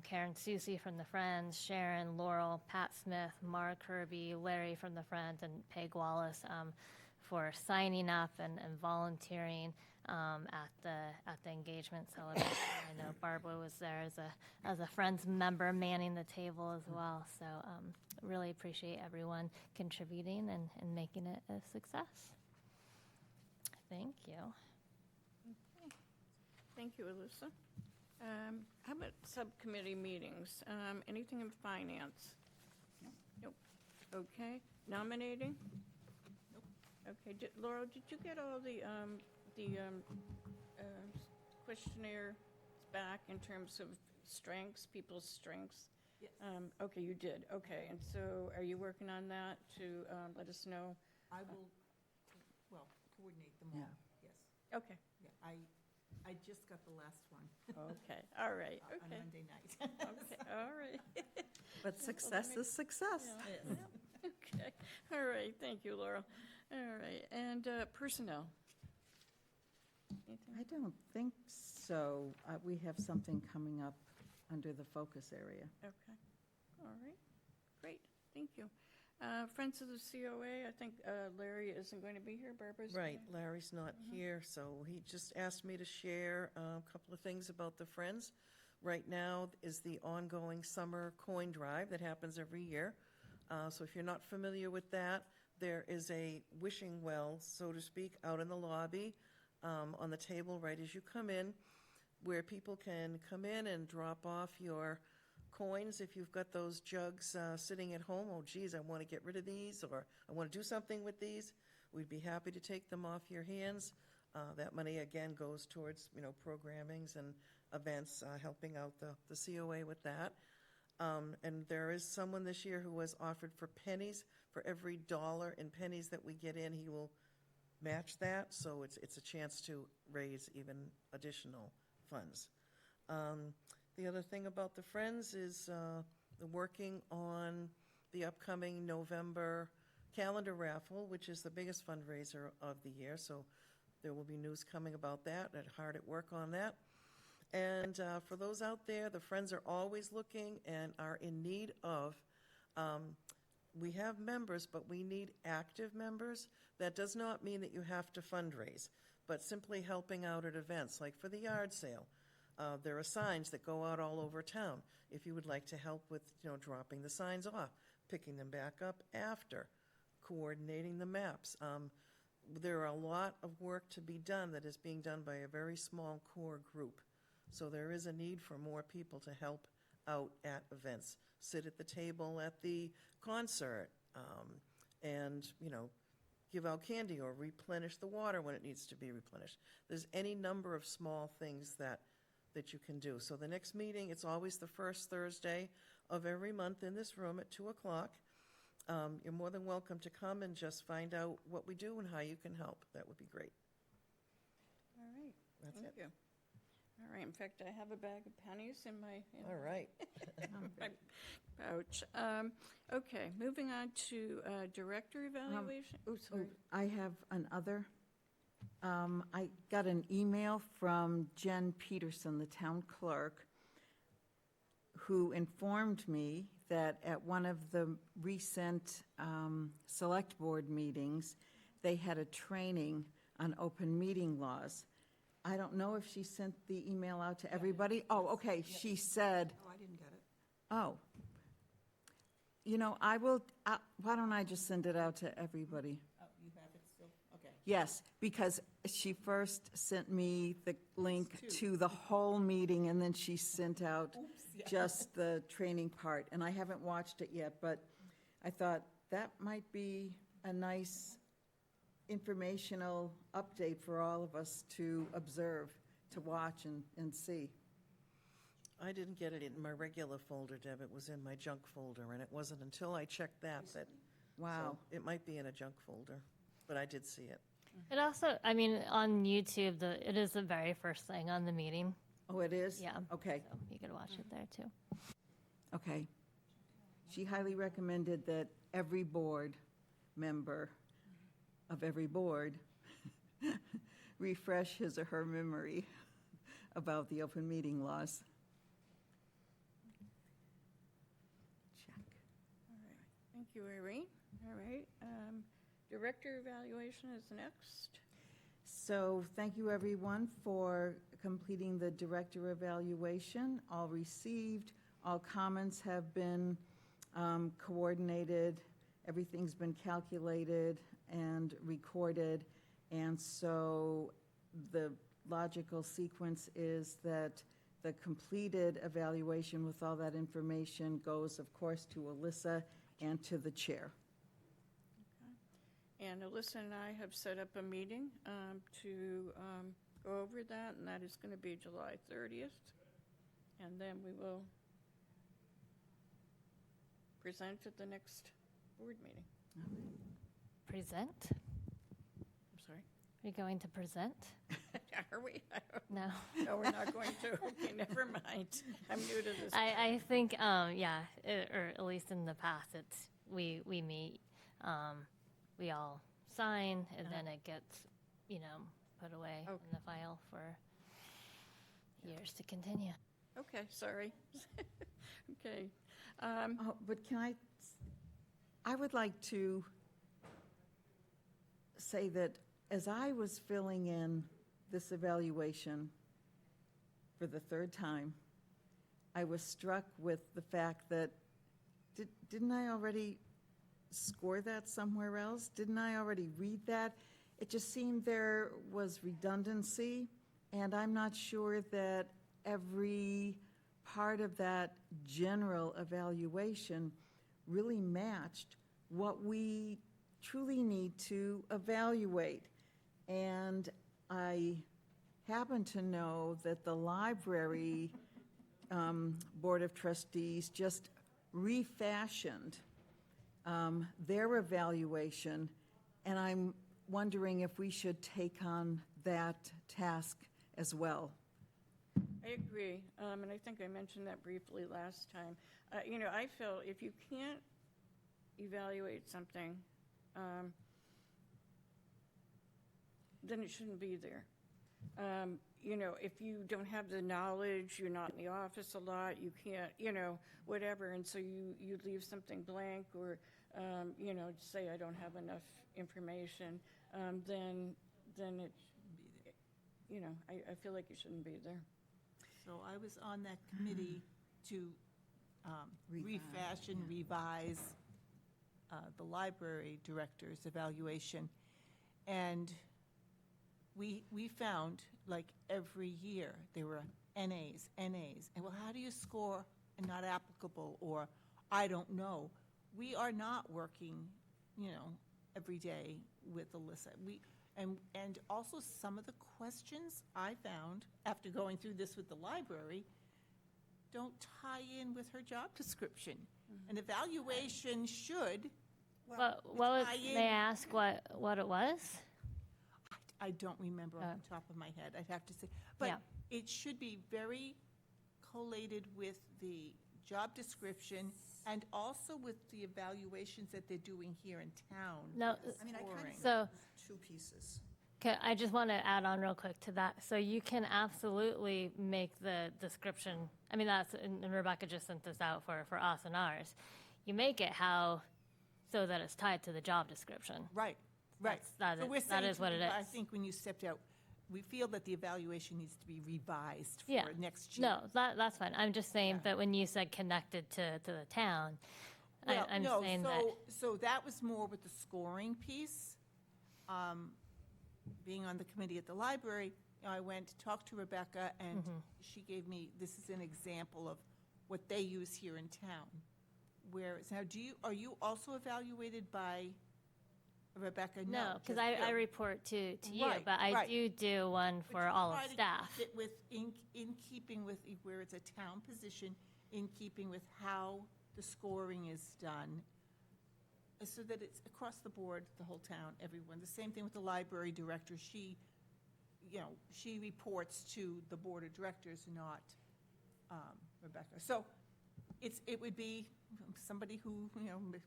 Speaker 6: Karen Susie from the Friends, Sharon, Laurel, Pat Smith, Mara Kirby, Larry from the Friends, and Peg Wallace for signing up and volunteering at the engagement celebration. I know Barbara was there as a Friends member manning the table as well. So really appreciate everyone contributing and making it a success. Thank you.
Speaker 1: Thank you, Alyssa. How about subcommittee meetings? Anything in finance? Nope. Okay. Nominating? Nope. Okay. Laurel, did you get all the questionnaire back in terms of strengths, people's strengths?
Speaker 3: Yes.
Speaker 1: Okay, you did. Okay. And so are you working on that to let us know?
Speaker 3: I will, coordinate them all, yes.
Speaker 1: Okay.
Speaker 3: Yeah, I just got the last one
Speaker 1: Okay. All right.
Speaker 3: on
Speaker 1: Okay.
Speaker 3: Monday night.
Speaker 1: Okay. All right.
Speaker 4: But success is success.
Speaker 1: Yeah. Okay, all right, thank you, Laurel. All right, and personnel? Anything?
Speaker 4: I don't think so. We have something coming up under the focus area.
Speaker 1: Okay, all right, great, thank you. Friends of the COA, I think Larry isn't going to be here, Barbara's?
Speaker 2: Right, Larry's not here, so he just asked me to share a couple of things about the Friends. Right now is the ongoing summer coin drive that happens every year. So if you're not familiar with that, there is a wishing well, so to speak, out in the lobby on the table right as you come in, where people can come in and drop off your coins. If you've got those jugs sitting at home, oh geez, I want to get rid of these, or I want to do something with these, we'd be happy to take them off your hands. That money again goes towards, you know, programmings and events, helping out the COA with that. And there is someone this year who was offered for pennies. For every dollar in pennies that we get in, he will match that. So it's a chance to raise even additional funds. The other thing about the Friends is working on the upcoming November calendar raffle, which is the biggest fundraiser of the year. So there will be news coming about that, and hard at work on that. And for those out there, the Friends are always looking and are in need of, we have members, but we need active members. That does not mean that you have to fundraise, but simply helping out at events, like for the yard sale. There are signs that go out all over town. If you would like to help with, you know, dropping the signs off, picking them back up after, coordinating the maps. There are a lot of work to be done that is being done by a very small core group. So there is a need for more people to help out at events, sit at the table at the concert, and, you know, give out candy or replenish the water when it needs to be replenished. There's any number of small things that you can do. So the next meeting, it's always the first Thursday of every month in this room at 2 o'clock. You're more than welcome to come and just find out what we do and how you can help. That would be great.
Speaker 1: All right,
Speaker 2: That's
Speaker 1: thank
Speaker 2: it.
Speaker 1: you. All right, in fact, I have a bag of pennies in my
Speaker 2: All right.
Speaker 1: my pouch. Okay, moving on to director evaluation. Oh, sorry.
Speaker 4: I have another. I got an email from Jen Peterson, the town clerk, who informed me that at one of the recent select board meetings, they had a training on open meeting laws. I don't know if she sent the email out to everybody. Oh, okay, she said,
Speaker 7: Oh, I didn't get it.
Speaker 4: oh, why don't I just send it out to everybody?
Speaker 3: Oh, you have it still? Okay.
Speaker 4: Yes, because she first sent me the link
Speaker 3: It's
Speaker 4: to the whole meeting, and then she sent out just the training part, and I haven't watched it yet, but I thought that might be a nice informational update for all of us to observe, to watch and see.
Speaker 2: I didn't get it in my regular folder, Deb. It was in my junk folder, and it wasn't until I checked that.
Speaker 4: Wow.
Speaker 2: So it might be in a junk folder, but I did see it.
Speaker 6: It also, I mean, on YouTube, it is the very first thing on the meeting.
Speaker 4: Oh, it is?
Speaker 6: Yeah.
Speaker 4: Okay,
Speaker 6: So you could watch it there too.
Speaker 4: okay. She highly recommended that every board member of every board refresh his or her memory about the open meeting laws. Check.
Speaker 1: Thank you, Irene. All right, director evaluation is next.
Speaker 4: So thank you, everyone, for completing the director evaluation. All received, all comments have been coordinated, everything's been calculated and recorded, and so the logical sequence is that the completed evaluation with all that information goes, of course, to Alyssa and to the chair.
Speaker 1: And Alyssa and I have set up a meeting to go over that, and that is going to be July 30th. And then we will present at the next board meeting.
Speaker 6: Present?
Speaker 1: I'm sorry.
Speaker 6: Are you going to present?
Speaker 1: Are we?
Speaker 6: No.
Speaker 1: No, we're not going to. Okay, never mind. I'm new to this.
Speaker 6: I think, yeah, or at least in the past, we meet, we all sign, and then it gets, put away in the file for years to continue.
Speaker 1: Okay, sorry. Okay.
Speaker 4: Oh, but I would like to say that as I was filling in this evaluation for the third time, I was struck with the fact that, didn't I already score that somewhere else? Didn't I already read that? It just seemed there was redundancy, and I'm not sure that every part of that general evaluation really matched what we truly need to evaluate. And I happen to know that the library Board of Trustees just refashioned their evaluation, and I'm wondering if we should take on that task as well.
Speaker 1: I agree, and I think I mentioned that briefly last time. I feel if you can't evaluate something, then it shouldn't be there. If you don't have the knowledge, you're not in the office a lot, you can't, whatever, and so you leave something blank or, say I don't have enough information, then it, I feel like it shouldn't be there.
Speaker 3: So I was on that committee to refashion, revise the library director's evaluation. And we found, like every year, there were NAs. And well, how do you score a not applicable or I don't know? We are not working, every day with Alyssa. And also some of the questions I found after going through this with the library, don't tie in with her job description. An evaluation should,
Speaker 6: What was,
Speaker 3: tie in-
Speaker 6: may I ask what it was?
Speaker 3: I don't remember off the top of my head, I'd have to say. But
Speaker 6: Yeah.
Speaker 3: it should be very collated with the job description and also with the evaluations that they're doing here in town.
Speaker 6: No,
Speaker 7: I mean, I kind of
Speaker 6: So-
Speaker 7: two pieces.
Speaker 6: Okay, I just want to add on real quick to that. So you can absolutely make the description, I mean, that's, and Rebecca just sent this out for us and ours. You make it so that it's tied to the job description.
Speaker 3: Right, right.
Speaker 6: That
Speaker 3: So
Speaker 6: is-
Speaker 3: we're
Speaker 6: that
Speaker 3: saying
Speaker 6: is
Speaker 3: to
Speaker 6: what it
Speaker 3: I
Speaker 6: is.
Speaker 3: think when you stepped out, we feel that the evaluation needs to be revised
Speaker 6: Yeah.
Speaker 3: for next year.
Speaker 6: No, that's fine. I'm just saying that when you said connected to the town,
Speaker 3: Well,
Speaker 6: I'm
Speaker 3: no,
Speaker 6: saying that,
Speaker 3: so that was more with the scoring piece. Being on the committee at the library, I went, talked to Rebecca, and
Speaker 6: Mm-hmm.
Speaker 3: she gave me, this is an example of what they use here in town. Whereas, now, are you also evaluated by Rebecca?
Speaker 6: no, because
Speaker 3: just
Speaker 6: I
Speaker 3: Bill.
Speaker 6: report to you,
Speaker 3: Right,
Speaker 6: but I
Speaker 3: right.
Speaker 6: do one
Speaker 3: But
Speaker 6: for
Speaker 3: you
Speaker 6: all
Speaker 3: try
Speaker 6: of
Speaker 3: to
Speaker 6: staff.
Speaker 3: keep it in keeping with where it's a town position, in keeping with how the scoring is done, so that it's across the board, the whole town, everyone. The same thing with the library director. She reports to the board of directors, not Rebecca. So it would be somebody who,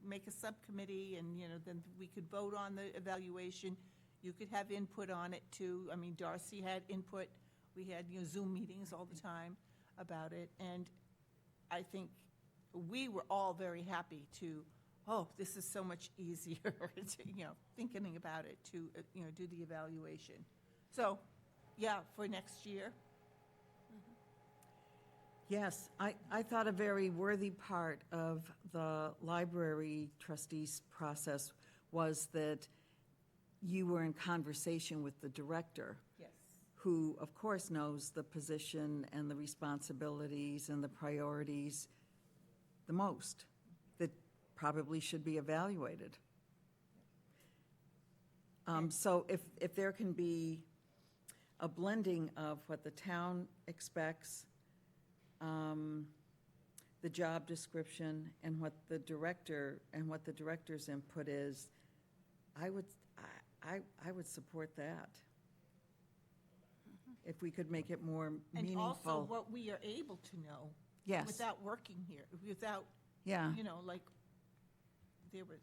Speaker 3: make a subcommittee, and, then we could vote on the evaluation. You could have input on it, too. I mean, Darcy had input. We had, Zoom meetings all the time about it. And I think we were all very happy to, this is so much easier, to, thinking about it, to, do the evaluation. So, yeah, for next year.
Speaker 4: Yes, I thought a very worthy part of the library trustees process was that you were in conversation with the director,
Speaker 3: Yes.
Speaker 4: who, of course, knows the position and the responsibilities and the priorities the most, that probably should be evaluated. So if there can be a blending of what the town expects, the job description, and what the director's input is, I would support that. If we could make it more
Speaker 3: And also
Speaker 4: meaningful.
Speaker 3: what we are able to know.
Speaker 4: Yes.
Speaker 3: Without working here, without,
Speaker 4: Yeah,
Speaker 3: like, there were,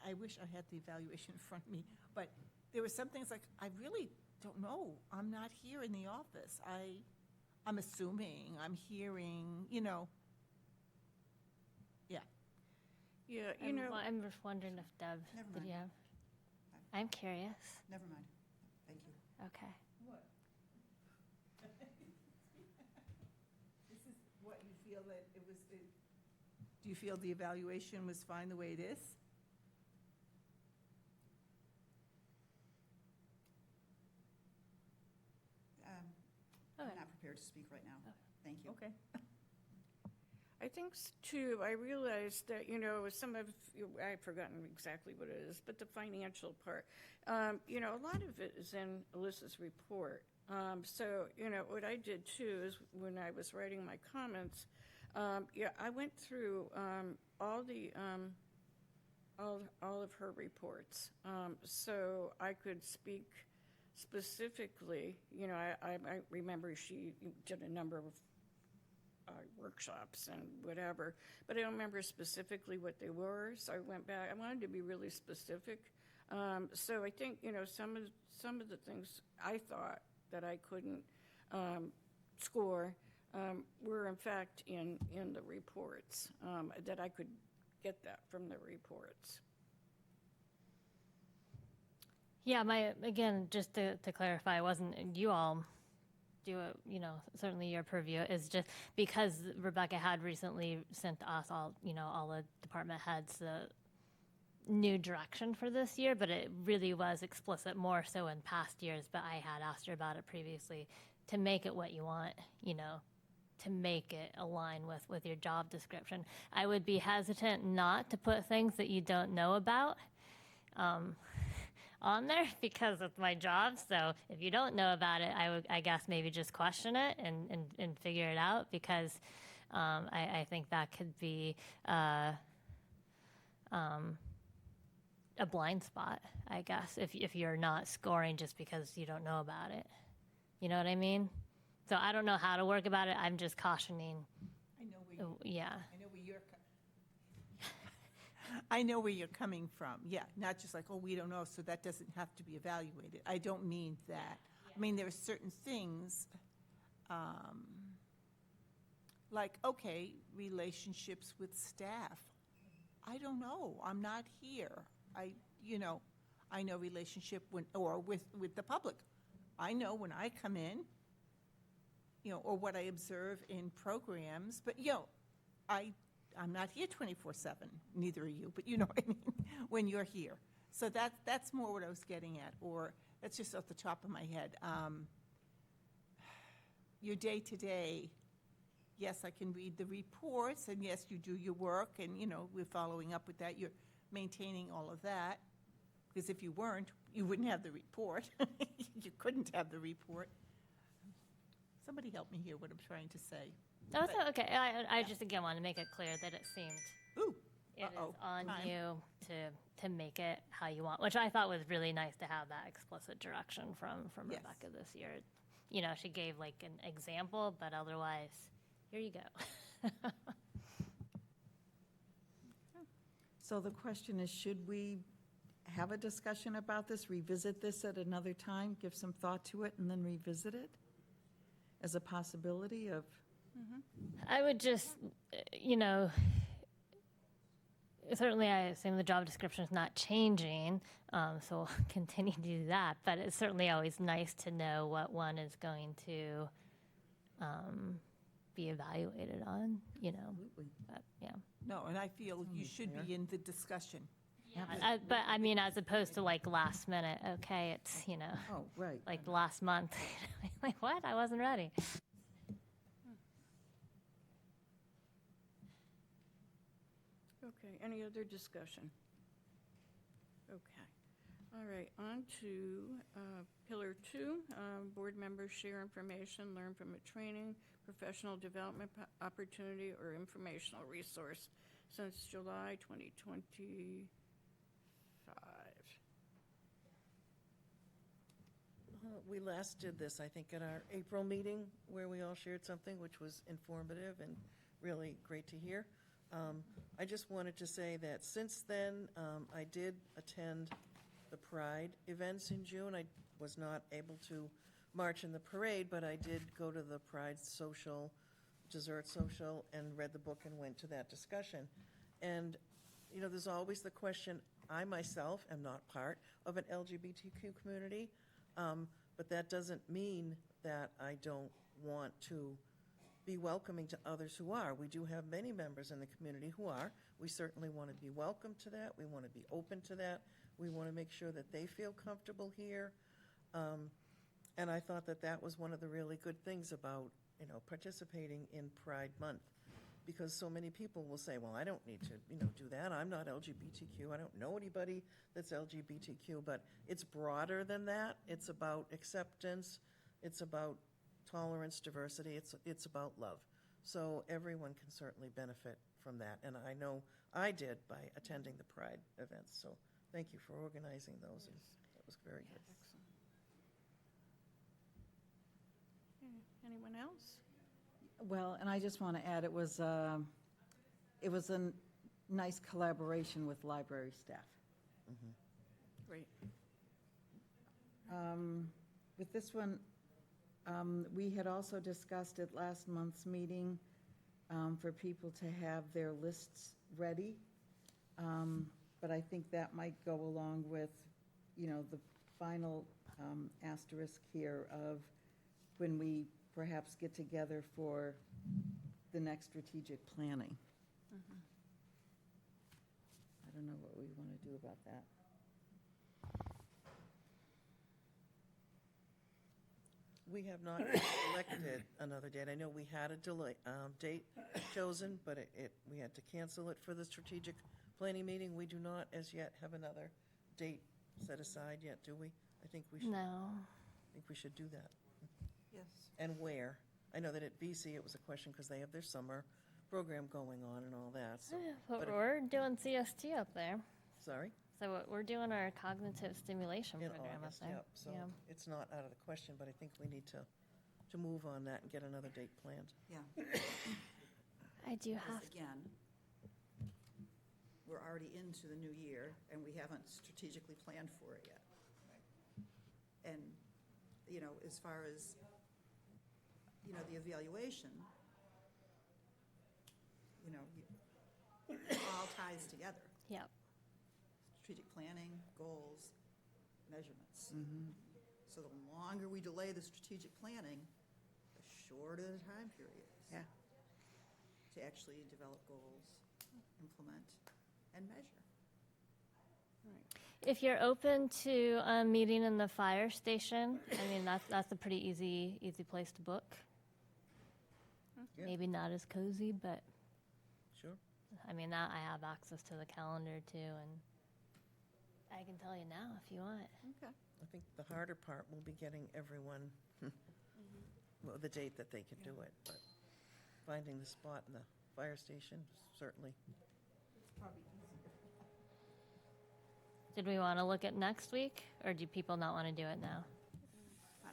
Speaker 3: I wish I had the evaluation in front of me, but there were some things like, I really don't know. I'm not here in the office. I'm assuming, I'm hearing, yeah.
Speaker 1: Yeah,
Speaker 6: I'm just wondering if Deb,
Speaker 7: Never
Speaker 6: did
Speaker 7: mind.
Speaker 6: you have? I'm curious.
Speaker 7: Never mind. Thank you.
Speaker 6: Okay.
Speaker 3: This is what you feel that it was, do you feel the evaluation was fine the way it is?
Speaker 7: I'm
Speaker 6: Okay.
Speaker 7: not prepared to speak right now. Thank you.
Speaker 3: Okay.
Speaker 1: I think, too, I realized that, some of, I've forgotten exactly what it is, but the financial part, a lot of it is in Alyssa's report. So, what I did, too, is when I was writing my comments, I went through all of her reports, so I could speak specifically. I remember she did a number of workshops and whatever, but I don't remember specifically what they were, so I went back. I wanted to be really specific. So I think, some of the things I thought that I couldn't score were in fact in the reports, that I could get that from the reports.
Speaker 6: Yeah, again, just to clarify, it wasn't you all do it, certainly your purview is just because Rebecca had recently sent us all the department heads the new direction for this year, but it really was explicit more so in past years, but I had asked her about it previously to make it what you want, to make it align with your job description. I would be hesitant not to put things that you don't know about on there because it's my job. So if you don't know about it, I guess maybe just question it and figure it out, because I think that could be a blind spot, I guess, if you're not scoring just because you don't know about it. You know what I mean? So I don't know how to work about it. I'm just cautioning.
Speaker 3: I know where
Speaker 6: Yeah.
Speaker 3: I know where you're. I know where you're coming from. Yeah, not just like, oh, we don't know, so that doesn't have to be evaluated. I don't mean that. I mean, there are certain things, like, okay, relationships with staff. I don't know. I'm not here. I know relationship with the public. I know when I come in, or what I observe in programs, but, I'm not here 24/7, neither are you, but you know what I mean, when you're here. So that's more what I was getting at, or that's just off the top of my head. Your day-to-day, yes, I can read the reports, and yes, you do your work, and, we're following up with that. You're maintaining all of that, because if you weren't, you wouldn't have the report. You couldn't have the report. Somebody help me here, what I'm trying to say.
Speaker 6: Oh, so, okay. I just, again, want to make it clear that it seemed
Speaker 3: Ooh,
Speaker 6: it is
Speaker 3: uh-oh,
Speaker 6: on
Speaker 3: time.
Speaker 6: you to make it how you want, which I thought was really nice to have that explicit direction from
Speaker 3: Yes.
Speaker 6: Rebecca this year. She gave like an example, but otherwise, here you go.
Speaker 4: So the question is, should we have a discussion about this, revisit this at another time, give some thought to it, and then revisit it as a possibility of?
Speaker 6: I would just, certainly I assume the job description is not changing, so we'll continue to do that. But it's certainly always nice to know what one is going to be evaluated on,
Speaker 4: Absolutely.
Speaker 6: But, yeah.
Speaker 3: No, and I feel you should be in the discussion.
Speaker 6: But I mean, as opposed to like last minute, okay, it's,
Speaker 4: Oh, right.
Speaker 6: like the last month. Like, what? I wasn't ready.
Speaker 1: Okay, any other discussion? Okay. All right, on to Pillar 2. Board members share information, learn from a training, professional development opportunity, or informational resource since July 2025.
Speaker 2: We last did this, I think, at our April meeting, where we all shared something which was informative and really great to hear. I just wanted to say that since then, I did attend the Pride events in June. I was not able to march in the parade, but I did go to the Pride social, dessert social, and read the book and went to that discussion. And, there's always the question, I myself am not part of an LGBTQ community, but that doesn't mean that I don't want to be welcoming to others who are. We do have many members in the community who are. We certainly want to be welcome to that. We want to be open to that. We want to make sure that they feel comfortable here. And I thought that that was one of the really good things about, participating in Pride Month. Because so many people will say, well, I don't need to, do that. I'm not LGBTQ. I don't know anybody that's LGBTQ. But it's broader than that. It's about acceptance. It's about tolerance, diversity. It's about love. So everyone can certainly benefit from that. And I know I did by attending the Pride events. So thank you for organizing those. That was very good.
Speaker 1: Excellent. Okay, anyone else?
Speaker 4: Well, and I just want to add, it was a nice collaboration with library staff.
Speaker 1: Great.
Speaker 4: With this one, we had also discussed at last month's meeting for people to have their lists ready. But I think that might go along with, the final asterisk here of when we perhaps get together for the next strategic planning. I don't know what we want to do about that.
Speaker 2: We have not selected another date. I know we had a date chosen, but we had to cancel it for the strategic planning meeting. We do not as yet have another date set aside yet, do we? I think we should.
Speaker 6: No.
Speaker 2: I think we should do that.
Speaker 7: Yes.
Speaker 2: And where? I know that at VC, it was a question because they have their summer program going on and all that, so,
Speaker 6: But
Speaker 2: but-
Speaker 6: we're doing CST up there.
Speaker 2: sorry?
Speaker 6: We're doing our cognitive stimulation
Speaker 2: In
Speaker 6: program
Speaker 2: August,
Speaker 6: up there.
Speaker 2: yep, so
Speaker 6: Yeah.
Speaker 2: it's not out of the question, but I think we need to move on that and get another date planned.
Speaker 7: Yeah.
Speaker 6: I do
Speaker 7: Because
Speaker 6: have
Speaker 7: again, we're already into the new year, and we haven't strategically planned for it yet. And, you know, as far as, you know, the evaluation, you know, it all ties together.
Speaker 6: Yep.
Speaker 7: Strategic planning, goals, measurements. So the longer we delay the strategic planning, the shorter the time period is.
Speaker 2: Yeah.
Speaker 7: To actually develop goals, implement, and measure.
Speaker 6: If you're open to a meeting in the fire station, I mean, that's a pretty easy place to book.
Speaker 2: Yeah.
Speaker 6: Maybe not as cozy, but
Speaker 2: Sure.
Speaker 6: I mean, I have access to the calendar too, and I can tell you now if you want.
Speaker 1: Okay.
Speaker 2: I think the harder part will be getting everyone, well, the date that they can do it, but finding the spot in the fire station, certainly.
Speaker 6: Did we want to look at next week, or do people not want to do it now?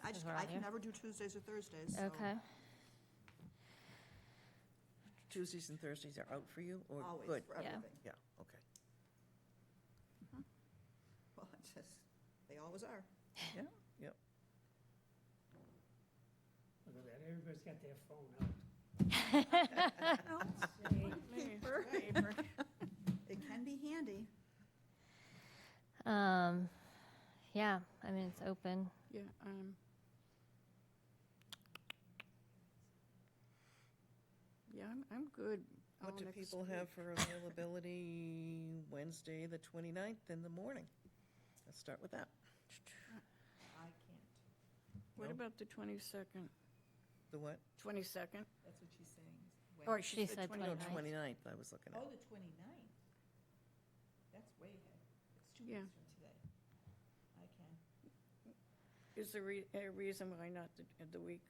Speaker 7: But
Speaker 6: we're all
Speaker 7: I can
Speaker 6: here.
Speaker 7: never do Tuesdays or Thursdays, so.
Speaker 6: Okay.
Speaker 2: Tuesdays and Thursdays are out for you, or
Speaker 7: Always,
Speaker 2: good?
Speaker 7: for
Speaker 6: Yeah.
Speaker 7: everything.
Speaker 2: Yeah, okay.
Speaker 7: Well, it's just, they always are.
Speaker 2: Yeah, yep.
Speaker 5: Look at that, everybody's got their phone out.
Speaker 1: Paper. Paper.
Speaker 7: It can be handy.
Speaker 6: Yeah, I mean, it's open.
Speaker 1: Yeah, yeah, I'm good.
Speaker 2: What
Speaker 1: all
Speaker 2: do
Speaker 1: next
Speaker 2: people
Speaker 1: week.
Speaker 2: have for availability Wednesday, the 29th in the morning? Let's start with that.
Speaker 3: I can't.
Speaker 1: What
Speaker 2: No.
Speaker 1: about the 22nd?
Speaker 2: The what?
Speaker 1: 22nd?
Speaker 3: That's what she's saying.
Speaker 1: Oh,
Speaker 6: She
Speaker 1: she
Speaker 6: said
Speaker 1: said
Speaker 2: No,
Speaker 1: 29th.
Speaker 2: 29th I was looking at.
Speaker 3: Oh, the 29th. That's way ahead. It's 2
Speaker 1: Yeah.
Speaker 3: weeks from today. I can.
Speaker 1: Is there a reason why not the week?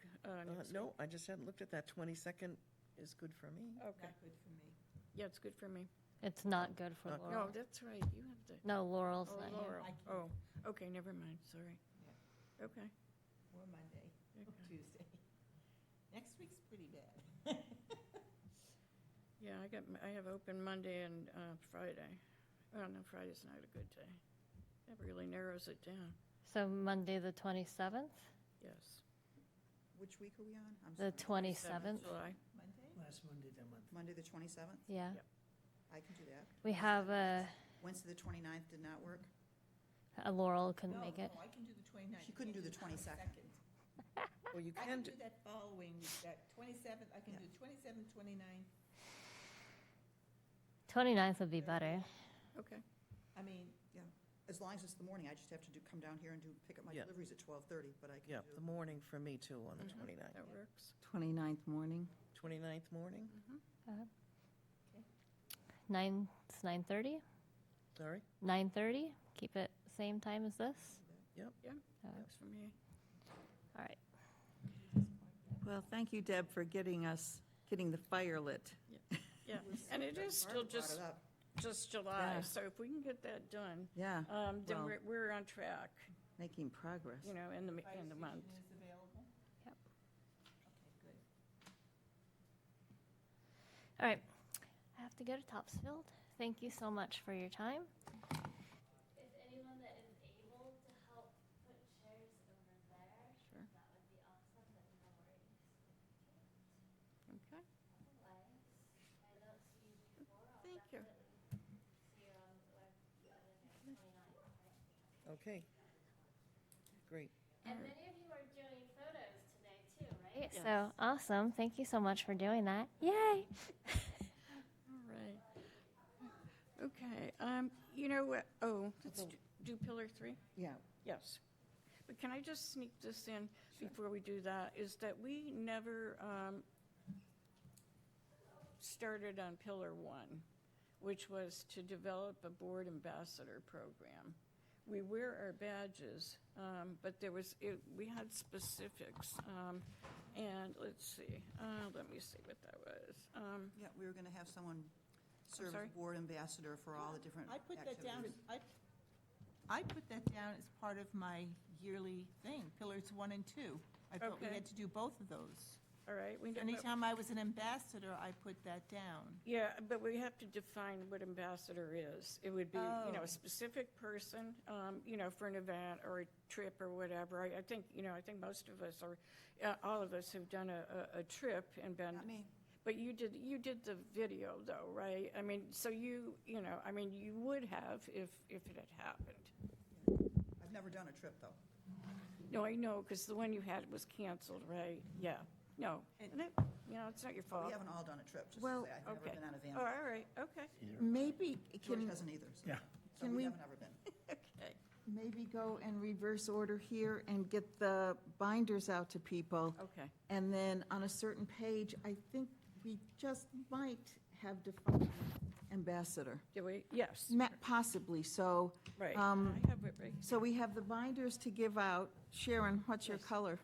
Speaker 1: next
Speaker 2: No, I just hadn't looked at that. 22nd is good for me.
Speaker 1: week? Okay,
Speaker 3: Not good for me.
Speaker 1: yeah, it's good for me.
Speaker 6: It's not good for
Speaker 2: Not good.
Speaker 6: Laurel.
Speaker 1: No, that's right, you have the,
Speaker 6: No, Laurel's
Speaker 1: oh,
Speaker 6: not here.
Speaker 1: Laurel.
Speaker 3: I can't.
Speaker 1: Oh, okay, never mind, sorry. Okay.
Speaker 3: Or Monday, or
Speaker 1: Okay.
Speaker 3: Tuesday. Next week's pretty bad.
Speaker 1: Yeah, I have open Monday and Friday. Oh, no, Friday's not a good day. That really narrows it down,
Speaker 6: So Monday, the 27th?
Speaker 1: yes.
Speaker 7: Which week are we on? I'm
Speaker 6: The
Speaker 7: sorry.
Speaker 6: 27th?
Speaker 1: July.
Speaker 3: Monday?
Speaker 5: Last Monday of the month.
Speaker 7: Monday, the 27th?
Speaker 6: Yeah.
Speaker 1: Yep.
Speaker 7: I can do that.
Speaker 6: We have
Speaker 7: Wednesday, the 29th did not work.
Speaker 6: Laurel couldn't make it.
Speaker 3: No, I can do the 29th.
Speaker 7: She couldn't do the 22nd.
Speaker 2: Well, you
Speaker 3: I
Speaker 2: can
Speaker 3: can
Speaker 2: do,
Speaker 3: do that following week, that 27th, I can do 27th, 29th.
Speaker 6: 29th would be better.
Speaker 1: Okay,
Speaker 3: I mean,
Speaker 7: Yeah, as long as it's the morning, I just have to come down here and pick up my
Speaker 2: Yeah.
Speaker 7: deliveries at 12:30, but I can
Speaker 2: yeah,
Speaker 7: do.
Speaker 2: the morning for me too on the
Speaker 1: Mhm.
Speaker 2: 29th.
Speaker 1: that works.
Speaker 4: 29th morning.
Speaker 2: 29th morning,
Speaker 6: 9:30?
Speaker 2: sorry?
Speaker 6: 9:30? Keep it same time as this?
Speaker 2: Yep.
Speaker 1: Yeah, works for me.
Speaker 6: All right.
Speaker 4: Well, thank you, Deb, for getting the fire lit.
Speaker 1: Yeah, and it is still
Speaker 7: Barbara brought
Speaker 1: just
Speaker 7: it up.
Speaker 1: July,
Speaker 4: Yeah.
Speaker 1: so if we can get that done,
Speaker 4: Yeah,
Speaker 1: then
Speaker 4: Well-
Speaker 1: we're on track,
Speaker 4: making progress.
Speaker 1: you know, in the
Speaker 3: fire
Speaker 1: month.
Speaker 3: station is available?
Speaker 6: Yep.
Speaker 3: Okay, good.
Speaker 6: All right. I have to go to Topsfield. Thank you so much for your time. If anyone that is able to help put chairs over there,
Speaker 1: Sure.
Speaker 6: that would be awesome, but no worries.
Speaker 1: Okay,
Speaker 6: Otherwise, I don't see you before. I'll
Speaker 1: thank you.
Speaker 6: see you on the 29th.
Speaker 2: Okay. Great.
Speaker 6: And many of you are doing photos today too, right?
Speaker 1: Yes.
Speaker 6: So awesome. Thank you so much for doing that. Yay!
Speaker 1: All right. Okay, you know what, let's do pillar 3?
Speaker 4: Yeah.
Speaker 1: Yes. But can I just sneak this in before we do that, is that we never started on pillar 1, which was to develop a board ambassador program. we wear our badges, but we had specifics. And let's see, let me see what that was.
Speaker 7: Yeah, we were going to have someone serve
Speaker 1: sorry?
Speaker 7: as board ambassador for all the different
Speaker 3: I put that down,
Speaker 7: activities.
Speaker 3: I put that down as part of my yearly thing, Pillars 1 and 2. I thought we
Speaker 1: Okay.
Speaker 3: had to do both of those.
Speaker 1: All right.
Speaker 3: Anytime I was an ambassador, I put that down.
Speaker 1: Yeah, but we have to define what ambassador is. It would be,
Speaker 3: Oh.
Speaker 1: a specific person, for an event or a trip or whatever. I think, I think most of us all of us have done a trip and been.
Speaker 7: Not me.
Speaker 1: But you did the video though, right? I mean, so you would have if it had happened.
Speaker 7: I've never done a trip, though.
Speaker 1: No, I know, because the one you had was canceled, right? Yeah. No,
Speaker 3: And-
Speaker 1: and it's not your fault.
Speaker 7: We haven't all done a trip, just to
Speaker 4: Well,
Speaker 7: say. I've never
Speaker 1: Okay.
Speaker 7: been on a van.
Speaker 1: Oh, all right, okay,
Speaker 4: Maybe,
Speaker 7: George
Speaker 4: can,
Speaker 7: hasn't either. So.
Speaker 5: Yeah.
Speaker 7: So
Speaker 4: Can
Speaker 7: we
Speaker 4: we-
Speaker 7: haven't ever been.
Speaker 1: okay.
Speaker 4: maybe go in reverse order here and get the binders out to people.
Speaker 1: Okay.
Speaker 4: And then on a certain page, I think we just might have defined ambassador.
Speaker 1: Do we? Yes.
Speaker 4: Possibly, so.
Speaker 1: Right.
Speaker 4: um,
Speaker 1: I have it right.
Speaker 4: So we have the binders to give out. Sharon, what's your
Speaker 1: Yes.
Speaker 4: color?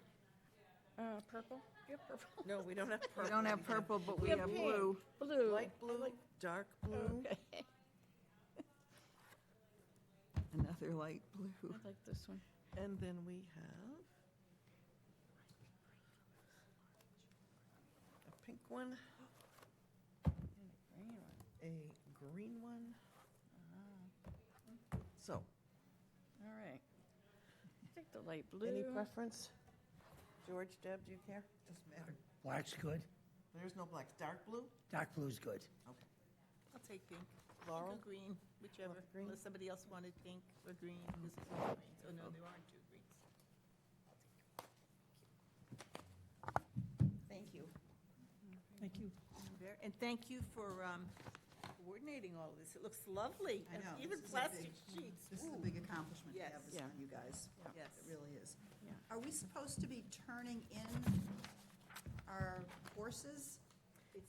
Speaker 1: Purple? Yeah, purple.
Speaker 2: No, we don't have purple.
Speaker 4: We don't have purple, but we
Speaker 1: have
Speaker 4: have
Speaker 1: pink.
Speaker 4: blue.
Speaker 1: Blue.
Speaker 2: Light blue, dark blue.
Speaker 1: Okay.
Speaker 4: Another light blue.
Speaker 1: I like this one.
Speaker 2: And then we have a pink one,
Speaker 1: Green one.
Speaker 2: a green one. So,
Speaker 1: All right. I think the light blue.
Speaker 2: any preference? George, Deb, do you care?
Speaker 7: Doesn't matter.
Speaker 5: Black's good.
Speaker 2: There's no blacks. Dark blue?
Speaker 5: Dark blue's good.
Speaker 2: Okay.
Speaker 3: I'll take pink.
Speaker 2: Laurel?
Speaker 3: Pink or green, whichever,
Speaker 2: Want green?
Speaker 3: unless somebody else wanted pink or green. This is all green, so no, there aren't two greens.
Speaker 4: Thank you.
Speaker 5: Thank you.
Speaker 3: And thank you for coordinating all of this. It looks lovely.
Speaker 7: I
Speaker 3: And
Speaker 7: know.
Speaker 3: even
Speaker 7: this is a
Speaker 3: plastic
Speaker 7: big-
Speaker 3: sheets.
Speaker 7: This is a
Speaker 3: Ooh.
Speaker 7: big accomplishment to
Speaker 3: Yes.
Speaker 7: have this
Speaker 1: Yeah.
Speaker 7: done, you guys.
Speaker 3: Yes.
Speaker 7: It really is.
Speaker 1: Yeah.
Speaker 7: Are we supposed to be turning in our courses?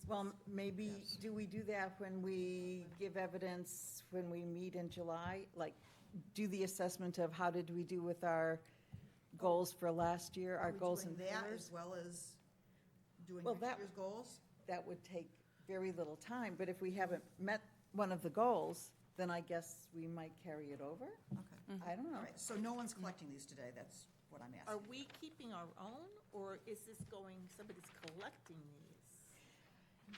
Speaker 4: Well, maybe, do we do that when we give evidence, when we meet in July? Like, do the assessment of how did we do with our goals for last year, our
Speaker 7: Are we
Speaker 4: goals
Speaker 7: doing
Speaker 4: and
Speaker 7: that
Speaker 4: pillars?
Speaker 7: as well as doing
Speaker 4: Well,
Speaker 7: next
Speaker 4: that-
Speaker 7: year's goals?
Speaker 4: That would take very little time, but if we haven't met one of the goals, then I guess we might carry it over?
Speaker 7: Okay.
Speaker 4: I don't
Speaker 7: All
Speaker 4: know.
Speaker 7: right, so no one's collecting these today, that's what I'm
Speaker 3: Are
Speaker 7: asking.
Speaker 3: we keeping our own, or is this going, somebody's collecting these?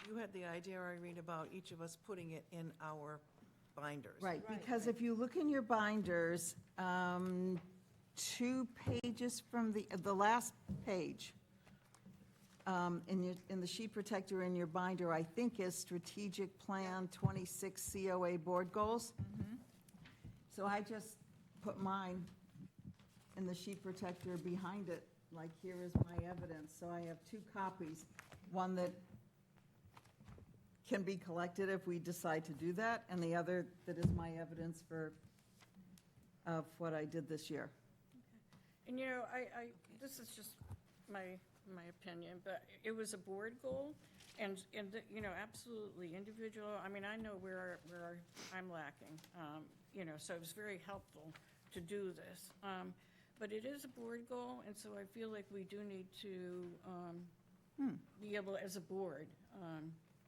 Speaker 2: You had the idea, Irene, about each of us putting it in our binders.
Speaker 4: Right,
Speaker 3: Right,
Speaker 4: because if you look in your binders, 2 pages from the last page, in the sheet protector in your binder, I think is Strategic Plan 26 COA Board Goals. So I just put mine in the sheet protector behind it, like here is my evidence. So I have 2 copies, one that can be collected if we decide to do that, and the other that is my evidence of what I did this year.
Speaker 1: And this is just my opinion, but it was a board goal and absolutely individual. I mean, I know where I'm lacking, so it was very helpful to do this. But it is a board goal, and so I feel like we do need to be able, as a board,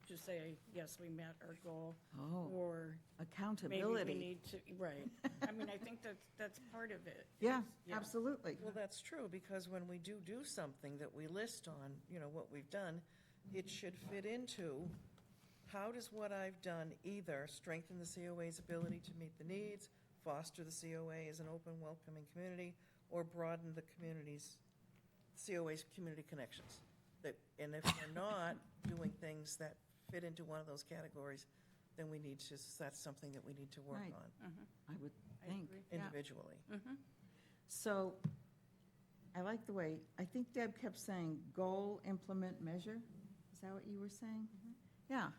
Speaker 1: to say, yes, we met our goal,
Speaker 4: Oh,
Speaker 1: or maybe we
Speaker 4: accountability.
Speaker 1: need to, right. I mean, I think that's part of it.
Speaker 4: Yeah,
Speaker 1: Yeah.
Speaker 4: absolutely.
Speaker 2: Well, that's true, because when we do something that we list on, what we've done, it should fit into, how does what I've done either strengthen the COA's ability to meet the needs, foster the COA as an open, welcoming community, or broaden the COA's community connections? And if we're not doing things that fit into one of those categories, then that's something that we need to work
Speaker 4: Right.
Speaker 2: on
Speaker 4: I would
Speaker 1: I
Speaker 4: think.
Speaker 1: agree.
Speaker 4: Yeah.
Speaker 2: individually.
Speaker 4: So I like the way, I think Deb kept saying, goal, implement, measure. Is that what you were saying? Yeah.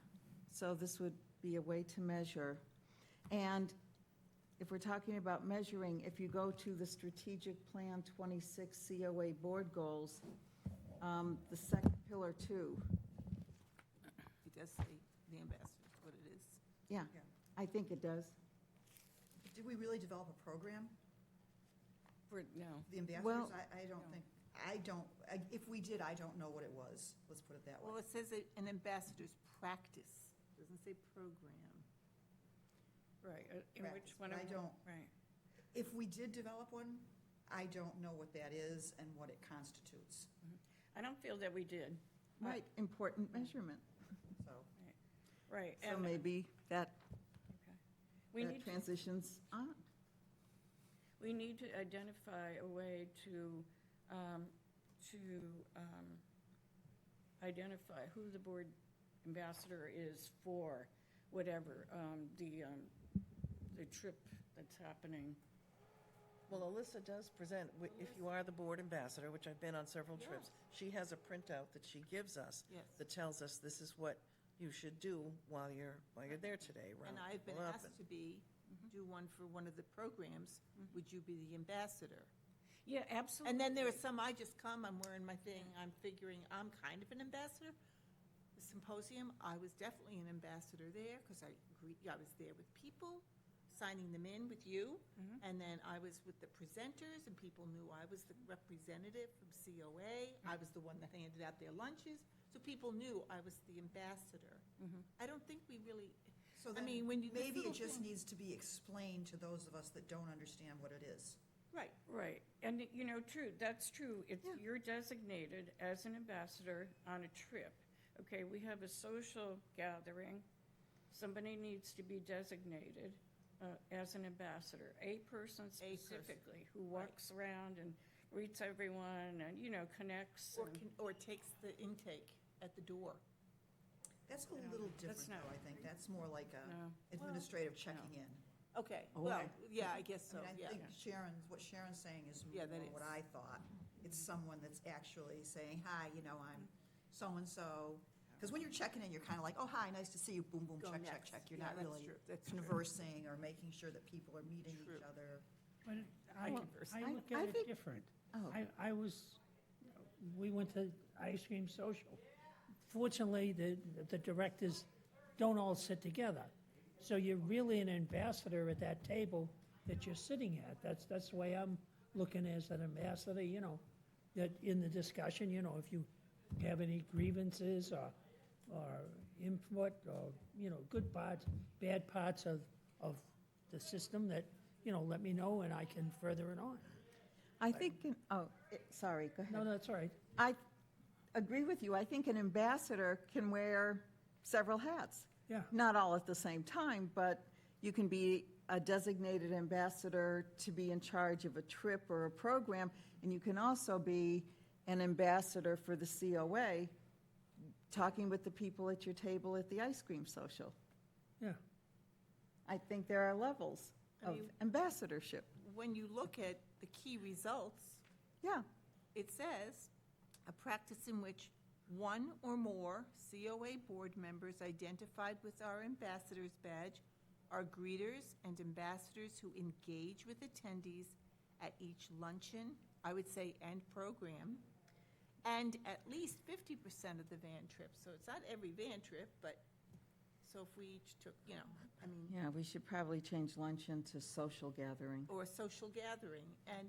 Speaker 4: So this would be a way to measure. And if we're talking about measuring, if you go to the Strategic Plan 26 COA Board Goals, the second pillar 2,
Speaker 3: It does say the ambassador, is what it is.
Speaker 4: yeah,
Speaker 7: Yeah.
Speaker 4: I think it does.
Speaker 7: Did we really develop a program
Speaker 1: No.
Speaker 7: for the ambassadors?
Speaker 4: Well-
Speaker 7: I don't
Speaker 1: No.
Speaker 7: think, if we did, I don't know what it was. Let's put it that
Speaker 3: Well,
Speaker 7: way.
Speaker 3: it says an ambassador's practice, doesn't say program.
Speaker 1: Right, in
Speaker 7: Practice,
Speaker 1: which one?
Speaker 7: but I
Speaker 1: of-
Speaker 7: don't-
Speaker 1: Right.
Speaker 7: If we did develop one, I don't know what that is and what it constitutes,
Speaker 1: I don't feel that we did.
Speaker 4: Right, important measurement.
Speaker 7: so.
Speaker 1: Right.
Speaker 4: So
Speaker 1: and-
Speaker 4: maybe that
Speaker 1: okay. We need to
Speaker 4: transitions on.
Speaker 1: We need to identify a way to identify who the board ambassador is for whatever, the trip that's happening.
Speaker 2: Well, Alyssa does present, if you are the board ambassador, which I've been on several trips, she has a printout that she gives us
Speaker 3: Yes.
Speaker 2: that tells us this is what you should do while you're there today.
Speaker 3: And
Speaker 2: round
Speaker 3: I've been
Speaker 2: people up
Speaker 3: asked
Speaker 2: and-
Speaker 3: to do one for one of the programs. Would you be the ambassador?
Speaker 1: Yeah, absolutely.
Speaker 3: And then there are some, I just come, I'm wearing my thing, I'm figuring I'm kind of an ambassador. The symposium, I was definitely an ambassador there, because I was there with people, signing them in with you, and then I was with the presenters, and people knew I was the representative from COA. I was the one that handed out their lunches, so people knew I was the ambassador. I don't think we really,
Speaker 7: So
Speaker 3: I
Speaker 7: then,
Speaker 3: mean, when you. this
Speaker 7: maybe
Speaker 3: little
Speaker 7: it just
Speaker 3: thing-
Speaker 7: needs to be explained to those of us that don't understand what it is.
Speaker 3: Right,
Speaker 1: Right, and true, that's true. It's,
Speaker 4: Yeah.
Speaker 1: you're designated as an ambassador on a trip. Okay, we have a social gathering. Somebody needs to be designated as an ambassador, a person specifically who walks around and greets everyone and, connects. and-
Speaker 3: or takes the intake at the door.
Speaker 7: That's a
Speaker 1: No,
Speaker 7: little
Speaker 1: that's
Speaker 7: different,
Speaker 1: not-
Speaker 7: though, I think. That's more like a
Speaker 1: No.
Speaker 7: administrative checking in.
Speaker 3: Okay,
Speaker 4: Oh,
Speaker 3: well,
Speaker 4: okay.
Speaker 3: yeah, I guess
Speaker 7: I
Speaker 3: so,
Speaker 7: mean, I
Speaker 3: yeah.
Speaker 7: think what Sharon's saying is
Speaker 3: Yeah, that
Speaker 7: more what
Speaker 3: is.
Speaker 7: I thought. It's someone that's actually saying, hi, I'm so-and-so. Because when you're checking in, you're kind of like, oh, hi, nice to see you, boom, boom,
Speaker 3: Go
Speaker 7: check,
Speaker 3: next.
Speaker 7: check. You're
Speaker 3: Yeah,
Speaker 7: not
Speaker 3: that's
Speaker 7: really
Speaker 3: true. That's true.
Speaker 7: conversing or making sure that people are meeting
Speaker 3: True.
Speaker 7: each other.
Speaker 5: But
Speaker 3: I
Speaker 5: I
Speaker 3: converse.
Speaker 5: look
Speaker 4: I
Speaker 5: at it
Speaker 4: think-
Speaker 5: different.
Speaker 4: Oh.
Speaker 5: We went to ice cream social. Fortunately, the directors don't all sit together. So you're really an ambassador at that table that you're sitting at. That's the way I'm looking as an ambassador, that in the discussion, if you have any grievances or input or, good parts, bad parts of the system that, let me know and I can further it on.
Speaker 4: I think, sorry, go ahead.
Speaker 5: No, that's all right.
Speaker 4: I agree with you. I think an ambassador can wear several hats.
Speaker 5: Yeah.
Speaker 4: Not all at the same time, but you can be a designated ambassador to be in charge of a trip or a program, and you can also be an ambassador for the COA, talking with the people at your table at the ice cream social.
Speaker 5: Yeah.
Speaker 4: I think there are levels
Speaker 3: I
Speaker 4: of
Speaker 3: mean-
Speaker 4: ambassadorship.
Speaker 3: When you look at the key results,
Speaker 4: Yeah,
Speaker 3: it says, a practice in which one or more COA board members identified with our ambassador's badge are greeters and ambassadors who engage with attendees at each luncheon, I would say, and program, and at least 50% of the van trip. So it's not every van trip, but, so if we each took,
Speaker 4: yeah, we should probably change luncheon to social gathering.
Speaker 3: or a social gathering. And,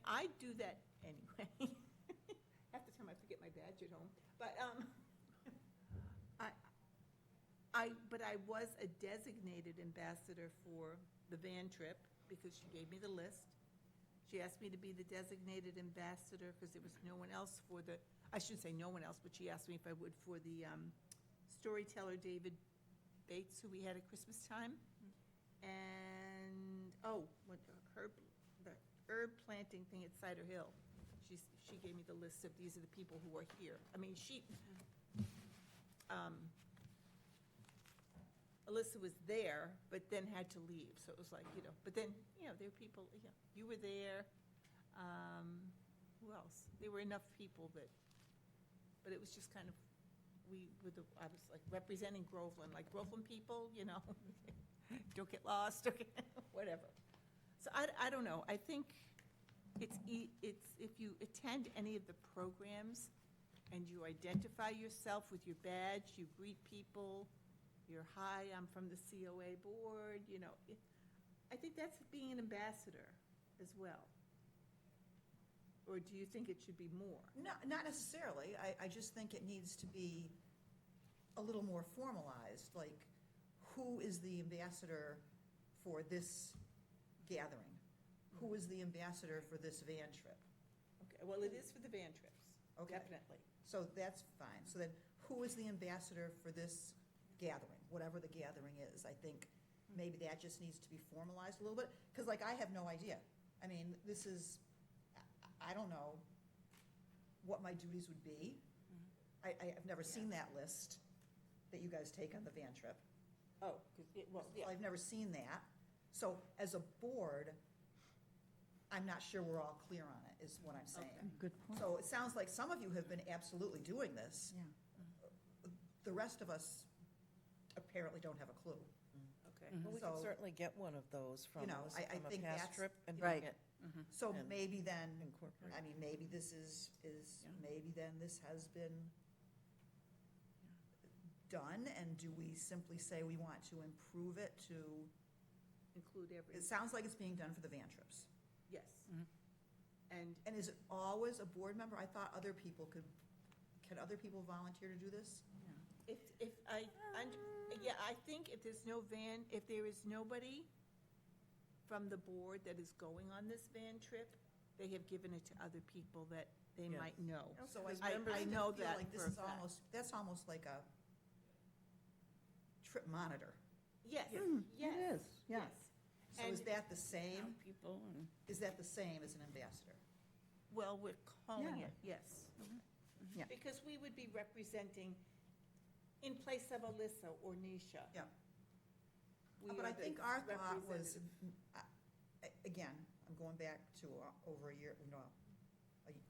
Speaker 3: I do that anyway. Half the time I forget my badge at home. But, but I was a designated ambassador for the van trip because she gave me the list. She asked me to be the designated ambassador because there was no one else for the, I shouldn't say no one else, but she asked me if I would for the storyteller David Bates, who we had at Christmas time. And, the herb planting thing at Cider Hill. She gave me the list of these are the people who are here. Alyssa was there, but then had to leave, so it was like, but then, there were people, you were there. Who else? There were enough people but it was just kind of, I was like representing Groveland, like Groveland people, don't get lost, whatever. So I don't know, I think it's, if you attend any of the programs and you identify yourself with your badge, you greet people, you're, hi, I'm from the COA board, I think that's being an ambassador as well. Or do you think it should be more?
Speaker 7: No, not necessarily. I just think it needs to be a little more formalized, like, who is the ambassador for this gathering? Who is the ambassador for this van trip?
Speaker 3: Okay, well, it is for the van trips,
Speaker 7: Okay.
Speaker 3: definitely.
Speaker 7: So that's fine. So then, who is the ambassador for this gathering, whatever the gathering is? I think maybe that just needs to be formalized a little bit, because like, I have no idea. I mean, this is, I don't know what my duties would be. I've never seen that list that you guys take on the van trip.
Speaker 3: Oh, 'cause well, yeah.
Speaker 7: I've never seen that. So as a board, I'm not sure we're all clear on it, is what I'm saying.
Speaker 4: Good point.
Speaker 7: So it sounds like some of you have been absolutely doing this.
Speaker 4: Yeah.
Speaker 7: The rest of us apparently don't have a clue.
Speaker 3: Okay.
Speaker 2: Well, we can
Speaker 7: So-
Speaker 2: certainly get one of those from,
Speaker 7: You know,
Speaker 2: Melissa
Speaker 7: I
Speaker 2: from a
Speaker 7: think
Speaker 2: past
Speaker 7: that's-
Speaker 2: trip and
Speaker 4: Right.
Speaker 2: bring it.
Speaker 7: So
Speaker 2: And
Speaker 7: maybe then,
Speaker 2: incorporate.
Speaker 7: I mean, maybe this is, maybe then this has been done, and do we simply say we want to improve it to,
Speaker 3: Include every,
Speaker 7: it sounds like it's being done for the van trips.
Speaker 3: yes.
Speaker 2: Mm-hmm.
Speaker 3: And
Speaker 7: And is it always a board member? I thought other people can other people volunteer to do this?
Speaker 3: if yeah, I think if there's no van, if there is nobody from the board that is going on this van trip, they have given it to other people that they
Speaker 2: Yes.
Speaker 3: might know.
Speaker 7: So
Speaker 2: Because
Speaker 7: I
Speaker 2: members-
Speaker 3: I know
Speaker 7: feel
Speaker 3: that
Speaker 7: like this
Speaker 3: for a
Speaker 7: is
Speaker 3: fact.
Speaker 7: almost, that's almost like a trip monitor.
Speaker 3: Yes,
Speaker 4: It
Speaker 3: yes.
Speaker 4: is, yeah.
Speaker 7: So is
Speaker 3: And-
Speaker 7: that the same?
Speaker 1: Count people and.
Speaker 7: Is that the same as an ambassador?
Speaker 3: Well, we're calling
Speaker 4: Yeah.
Speaker 3: it, yes.
Speaker 4: Yeah.
Speaker 3: Because we would be representing in place of Alyssa or Nisha.
Speaker 7: Yeah.
Speaker 3: We
Speaker 7: But
Speaker 3: are
Speaker 7: I
Speaker 3: the
Speaker 7: think our thought was,
Speaker 3: representative.
Speaker 7: again, I'm going back to over a year, no,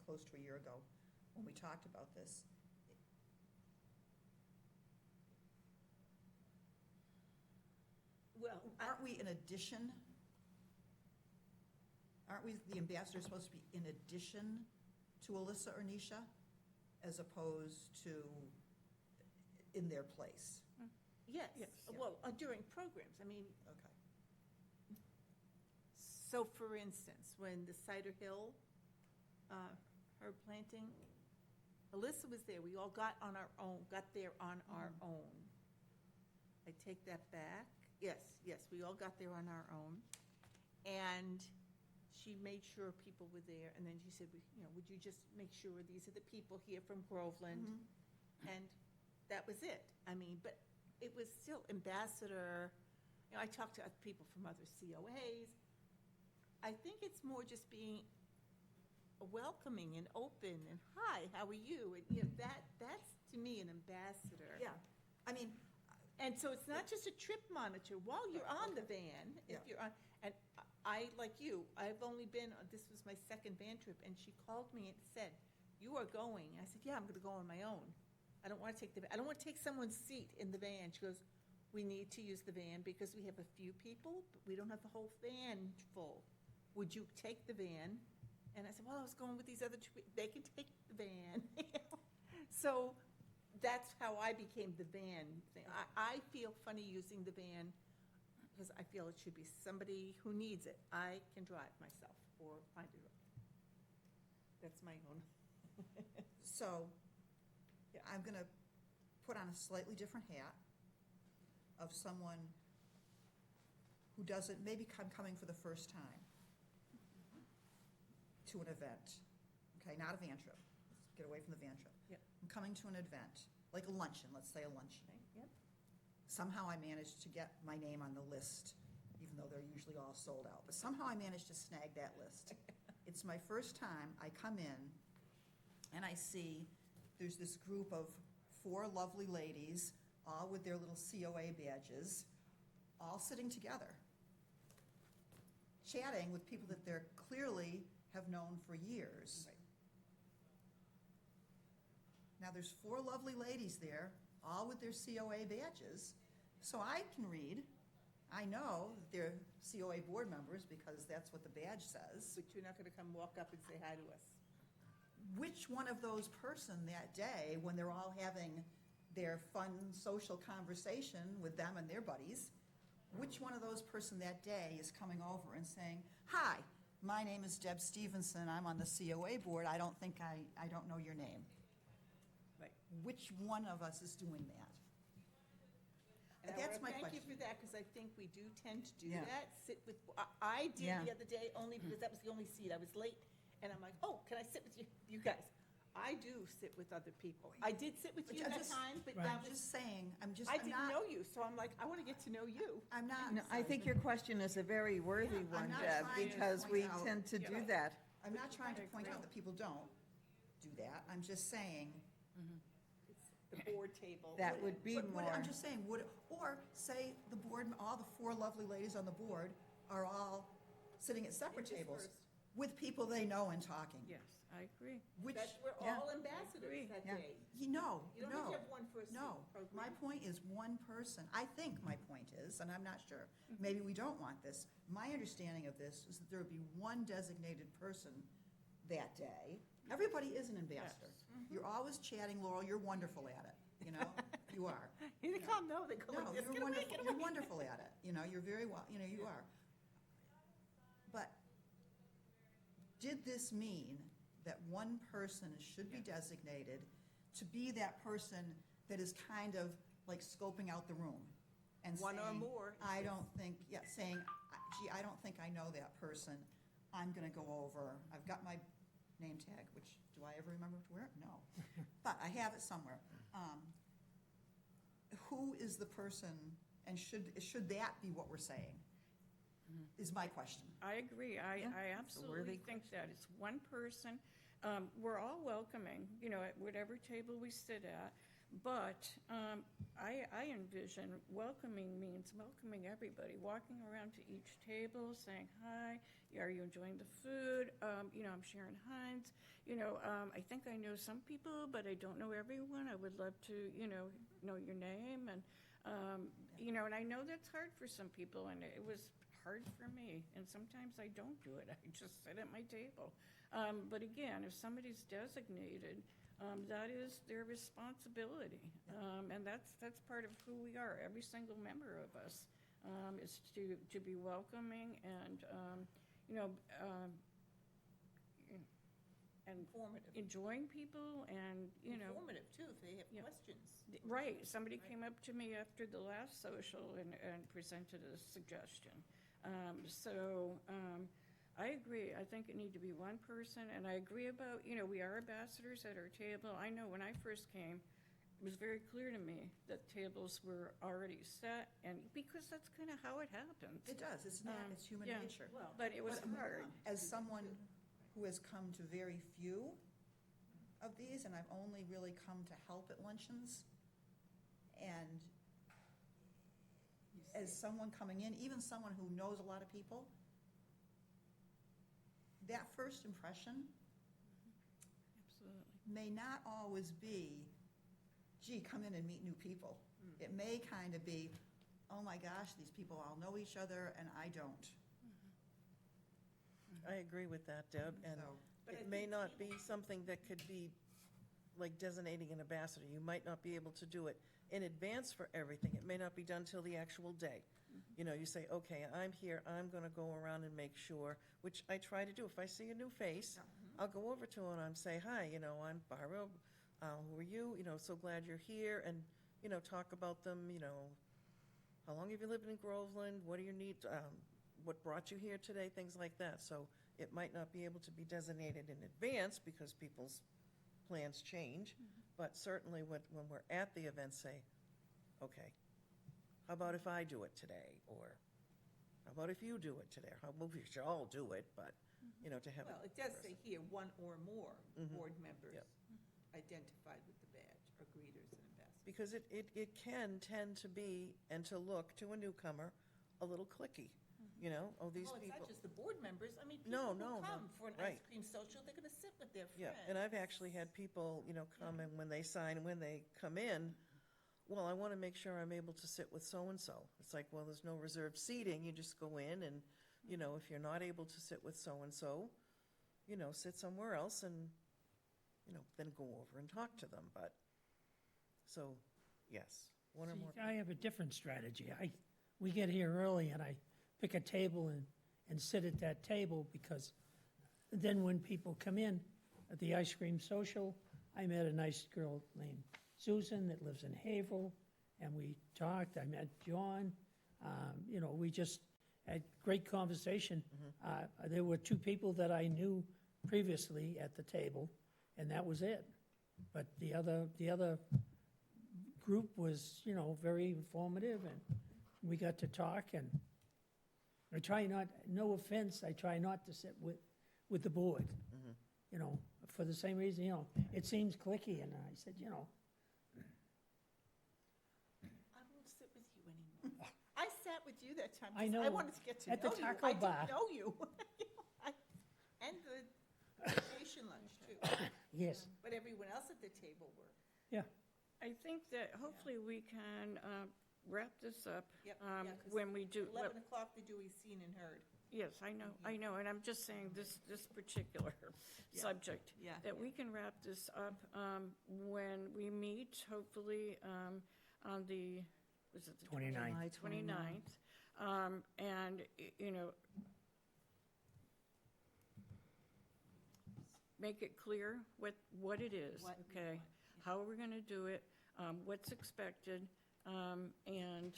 Speaker 7: close to a year ago, when we talked about this.
Speaker 3: Well,
Speaker 7: Aren't we in addition? Aren't we, the ambassador, supposed to be in addition to Alyssa or Nisha, as opposed to in their place?
Speaker 3: yes,
Speaker 1: Yes.
Speaker 3: well, during programs, I mean,
Speaker 7: Okay.
Speaker 3: so for instance, when the Cider Hill herb planting, Alyssa was there, we all got there on our own. I take that back, yes, we all got there on our own, and she made sure people were there, and then she said, would you just make sure these are the people here from Groveland? And that was it. I mean, but it was still ambassador, I talked to other people from other COAs. I think it's more just being welcoming and open and, hi, how are you? And, that's to me an ambassador.
Speaker 7: Yeah, I mean,
Speaker 3: And so it's not just a trip monitor while you're on the van, if
Speaker 7: Yeah.
Speaker 3: you're on, and I, like you, I've only been, this was my second van trip, and she called me and said, you are going. I said, yeah, I'm gonna go on my own. I don't wanna I don't wanna take someone's seat in the van. She goes, we need to use the van because we have a few people, but we don't have the whole van full. Would you take the van? And I said, well, I was going with these other two, they can take the van. So that's how I became the van thing. I feel funny using the van because I feel it should be somebody who needs it. I can drive myself or find it. That's my own.
Speaker 7: so I'm going to put on a slightly different hat of someone who doesn't, maybe coming for the first time to an event, okay, not a van trip. Let's get away from the van trip.
Speaker 3: Yep.
Speaker 7: I'm coming to an event, like a luncheon, let's say a luncheon.
Speaker 3: Yep.
Speaker 7: Somehow I managed to get my name on the list, even though they're usually all sold out. But somehow I managed to snag that list. It's my first time. I come in, and I see there's this group of 4 lovely ladies, all with their little COA badges, all sitting together, chatting with people that they're clearly have known for years.
Speaker 3: Right.
Speaker 7: Now, there's 4 lovely ladies there, all with their COA badges, so I can read. I know that they're COA board members because that's what the badge says.
Speaker 3: But you're not gonna come walk up and say hi to us.
Speaker 7: Which one of those person that day, when they're all having their fun social conversation with them and their buddies, which one of those person that day is coming over and saying, "Hi, my name is Deb Stevenson, I'm on the COA board, I don't think I don't know your name."
Speaker 3: Right.
Speaker 7: Which one of us is doing that?
Speaker 3: And I
Speaker 7: That's
Speaker 3: wanna
Speaker 7: my
Speaker 3: thank you
Speaker 7: question.
Speaker 3: for that, because I think we do tend to do
Speaker 7: Yeah.
Speaker 3: that, sit with, I did
Speaker 4: Yeah.
Speaker 3: the other day, only because that was the only seat, I was late, and I'm like, oh, can I sit with you guys? I do sit with other people. I did sit with
Speaker 7: But
Speaker 3: you
Speaker 7: I'm
Speaker 3: that
Speaker 7: just-
Speaker 3: time, but
Speaker 5: Right.
Speaker 3: that
Speaker 7: I'm
Speaker 3: was,
Speaker 7: just saying,
Speaker 3: I
Speaker 7: I'm
Speaker 3: didn't
Speaker 7: not,
Speaker 3: know you, so I'm like, I want to get to know you.
Speaker 7: I'm not.
Speaker 4: No, I think your question is a very worthy
Speaker 7: I'm
Speaker 4: one,
Speaker 7: not
Speaker 4: Deb,
Speaker 7: trying to
Speaker 4: because
Speaker 7: point
Speaker 4: we
Speaker 7: out-
Speaker 4: tend to do that.
Speaker 7: I'm not trying to point out that people don't do that, I'm just saying.
Speaker 3: The board table.
Speaker 4: That would be
Speaker 7: Would-
Speaker 4: more.
Speaker 7: I'm just saying, or say the board, all the four lovely ladies on the board are all sitting at separate tables
Speaker 3: Interspersed.
Speaker 7: with people they know and talking.
Speaker 1: Yes, I agree.
Speaker 7: Which,
Speaker 3: That we're
Speaker 4: Yeah.
Speaker 3: all ambassadors that
Speaker 4: Yeah.
Speaker 3: day.
Speaker 7: you know,
Speaker 3: You don't have
Speaker 7: no,
Speaker 3: to have one for a
Speaker 7: no.
Speaker 3: program.
Speaker 7: My point is one person, I think my point is, and I'm not sure, maybe we don't want this. My understanding of this is that there would be one designated person that day. Everybody is an ambassador. You're always chatting, Laurel, you're wonderful at it, you know? You are.
Speaker 3: They come, no, they go
Speaker 7: No,
Speaker 3: like this,
Speaker 7: you're
Speaker 3: get away,
Speaker 7: wonderful,
Speaker 3: get
Speaker 7: you're
Speaker 3: away.
Speaker 7: wonderful at it, you know, you're very well, you know, you are. But did this mean that one person should be designated to be that person that is kind of like scoping out the room? And
Speaker 3: One or
Speaker 7: saying,
Speaker 3: more.
Speaker 7: I don't think, yeah, saying, gee, I don't think I know that person, I'm gonna go over, I've got my name tag, which, do I ever remember to wear it? No. But I have it somewhere. Who is the person, and should that be what we're saying? Is my question.
Speaker 1: I agree. I
Speaker 4: Yeah,
Speaker 1: I
Speaker 4: it's a
Speaker 1: absolutely
Speaker 4: worthy
Speaker 1: think that. It's one person. We're all welcoming, you know, at whatever table we sit at. But I envision welcoming means welcoming everybody, walking around to each table, saying, hi, are you enjoying the food? You know, I'm Sharon Hines. You know, I think I know some people, but I don't know everyone. I would love to, you know your name. And, you know, and I know that's hard for some people, and it was hard for me. And sometimes I don't do it. I just sit at my table. But again, if somebody's designated, that is their responsibility. And that's part of who we are. Every single member of us is to be welcoming and, you know, and
Speaker 3: Informative.
Speaker 1: enjoying people and, you know.
Speaker 3: Informative, too, if they have
Speaker 1: Yeah.
Speaker 3: questions.
Speaker 1: Right, somebody came up to me after the last social and presented a suggestion. I agree, I think it need to be one person, and I agree about, you know, we are ambassadors at our table. I know when I first came, it was very clear to me that tables were already set, and because that's kind of how it happens.
Speaker 7: It does, it's not, it's human
Speaker 1: yeah.
Speaker 7: nature.
Speaker 1: But it was
Speaker 7: But
Speaker 1: hard.
Speaker 7: As someone who has come to very few of these, and I've only really come to help at luncheons, and as someone coming in, even someone who knows a lot of people, that first impression
Speaker 1: Absolutely.
Speaker 7: may not always be, gee, come in and meet new people. It may kind of be, oh my gosh, these people all know each other and I don't.
Speaker 2: I agree with that, Deb, and
Speaker 7: So-
Speaker 3: But I
Speaker 2: it may
Speaker 3: think
Speaker 2: not be something that could be like designating an ambassador. You might not be able to do it in advance for everything. It may not be done till the actual day. You know, you say, okay, I'm here, I'm gonna go around and make sure, which I try to do. If I see a new face, I'll go over to them and say, hi, you know, I'm Barbara, who are you? You know, so glad you're here, and, you know, talk about them, you know, how long have you lived in Groveland? What are your needs? What brought you here today? Things like that. So it might not be able to be designated in advance because people's plans change, but certainly when we're at the event, say, okay, how about if I do it today? Or how about if you do it today? How about we should all do it, but, you know, to have.
Speaker 3: Well, it does say here, one or more board members
Speaker 2: Yep.
Speaker 3: identified with the badge are greeters and ambassadors.
Speaker 2: Because it can tend to be, and to look to a newcomer, a little cliquey, you know? Oh, these
Speaker 3: Well, it's
Speaker 2: people.
Speaker 3: not just the board members, I mean,
Speaker 2: No,
Speaker 3: people
Speaker 2: no,
Speaker 3: who
Speaker 2: no,
Speaker 3: come for an
Speaker 2: right.
Speaker 3: ice cream social, they're gonna sit with their
Speaker 2: Yeah,
Speaker 3: friends.
Speaker 2: and I've actually had people, you know, come and when they sign, when they come in, well, I want to make sure I'm able to sit with so-and-so. It's like, well, there's no reserved seating, you just go in and, you know, if you're not able to sit with so-and-so, you know, sit somewhere else and, you know, then go over and talk to them, but, so, yes, one or
Speaker 5: See,
Speaker 2: more.
Speaker 5: I have a different strategy. we get here early and I pick a table and sit at that table, because then when people come in at the ice cream social, I met a nice girl named Susan that lives in Haverhill, and we talked. I met John. You know, we just had great conversation. There were two people that I knew previously at the table, and that was it. But the other group was, you know, very informative, and we got to talk, and I try not, no offense, I try not to sit with the board, you know, for the same reason, you know, it seems cliquey, and I said, you know,
Speaker 3: I won't sit with you anymore. I sat with you that time.
Speaker 5: I
Speaker 3: 'cause I
Speaker 5: know,
Speaker 3: wanted to get to
Speaker 5: at the
Speaker 3: know you.
Speaker 5: taco
Speaker 3: I
Speaker 5: bar.
Speaker 3: didn't know you. And the vacation lunch, too.
Speaker 5: yes,
Speaker 3: But everyone else at the table were.
Speaker 5: yeah.
Speaker 1: I think that hopefully we can wrap this up
Speaker 3: Yep,
Speaker 1: um,
Speaker 3: yeah, 'cause
Speaker 1: when we do.
Speaker 3: 11 o'clock to do we seen and heard.
Speaker 1: Yes, I know, and I'm just saying this particular subject,
Speaker 3: Yeah,
Speaker 1: that we can wrap this up when we meet, hopefully, on the, was it the
Speaker 5: 29th.
Speaker 4: July
Speaker 1: 29th? And, you know, make it clear what it is,
Speaker 3: What we
Speaker 1: okay? How we're gonna do it, what's expected, and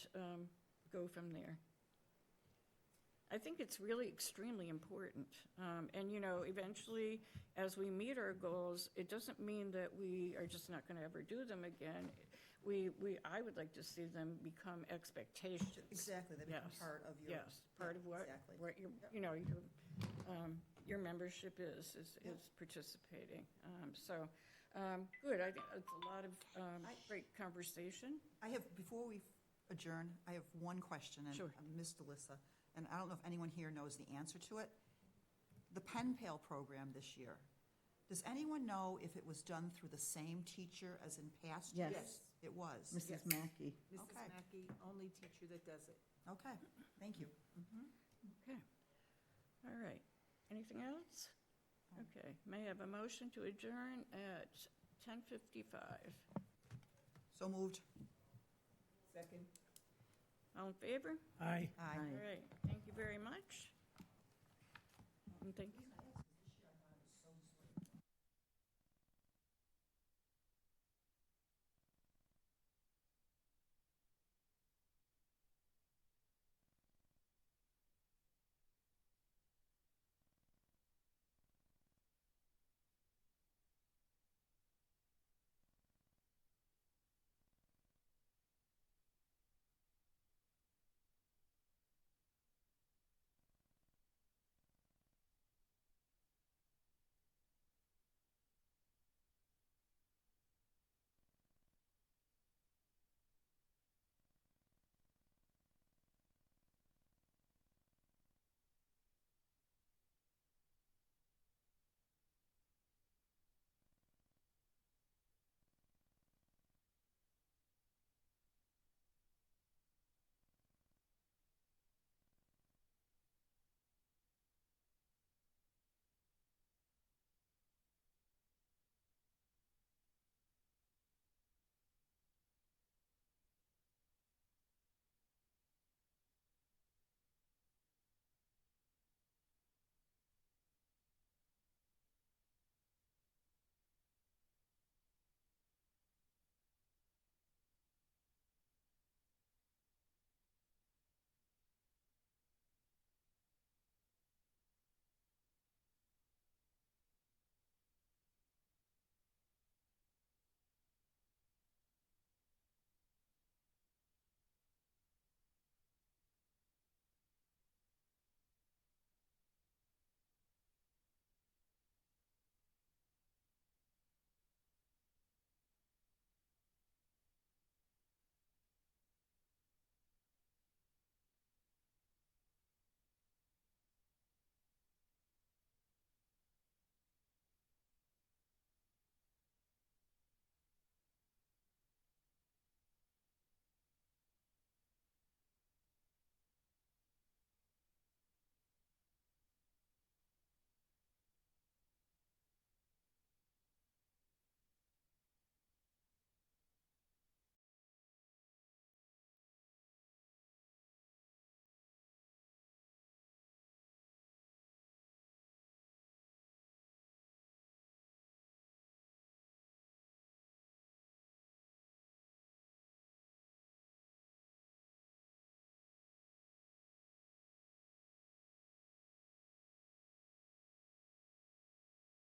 Speaker 1: go from there. I think it's really extremely important. And, you know, eventually, as we meet our goals, it doesn't mean that we are just not gonna ever do them again. I would like to see them become expectations.
Speaker 7: Exactly, they become
Speaker 1: Yes,
Speaker 7: part of your.
Speaker 1: Yes, part
Speaker 7: Yeah,
Speaker 1: of what,
Speaker 7: exactly.
Speaker 1: what your, you know, your membership is participating. So, good, I think it's a lot of great conversation.
Speaker 7: I have, before we adjourn, I have one question, and
Speaker 1: Sure.
Speaker 7: Ms. DeLissa, and I don't know if anyone here knows the answer to it. The Pen Pal program this year, does anyone know if it was done through the same teacher as in past years?
Speaker 4: Yes.
Speaker 7: It was?
Speaker 4: Mrs. Mackey.
Speaker 3: Mrs.
Speaker 7: Okay.
Speaker 3: Mackey, only teacher that does it.
Speaker 7: Okay, thank you.
Speaker 1: Okay. All right. Anything else? Okay. May I have a motion to adjourn at 10:55?
Speaker 7: So moved.
Speaker 3: Second.
Speaker 1: All in favor?
Speaker 5: Aye.
Speaker 7: Aye.
Speaker 1: All right. Thank you very much. And thank you.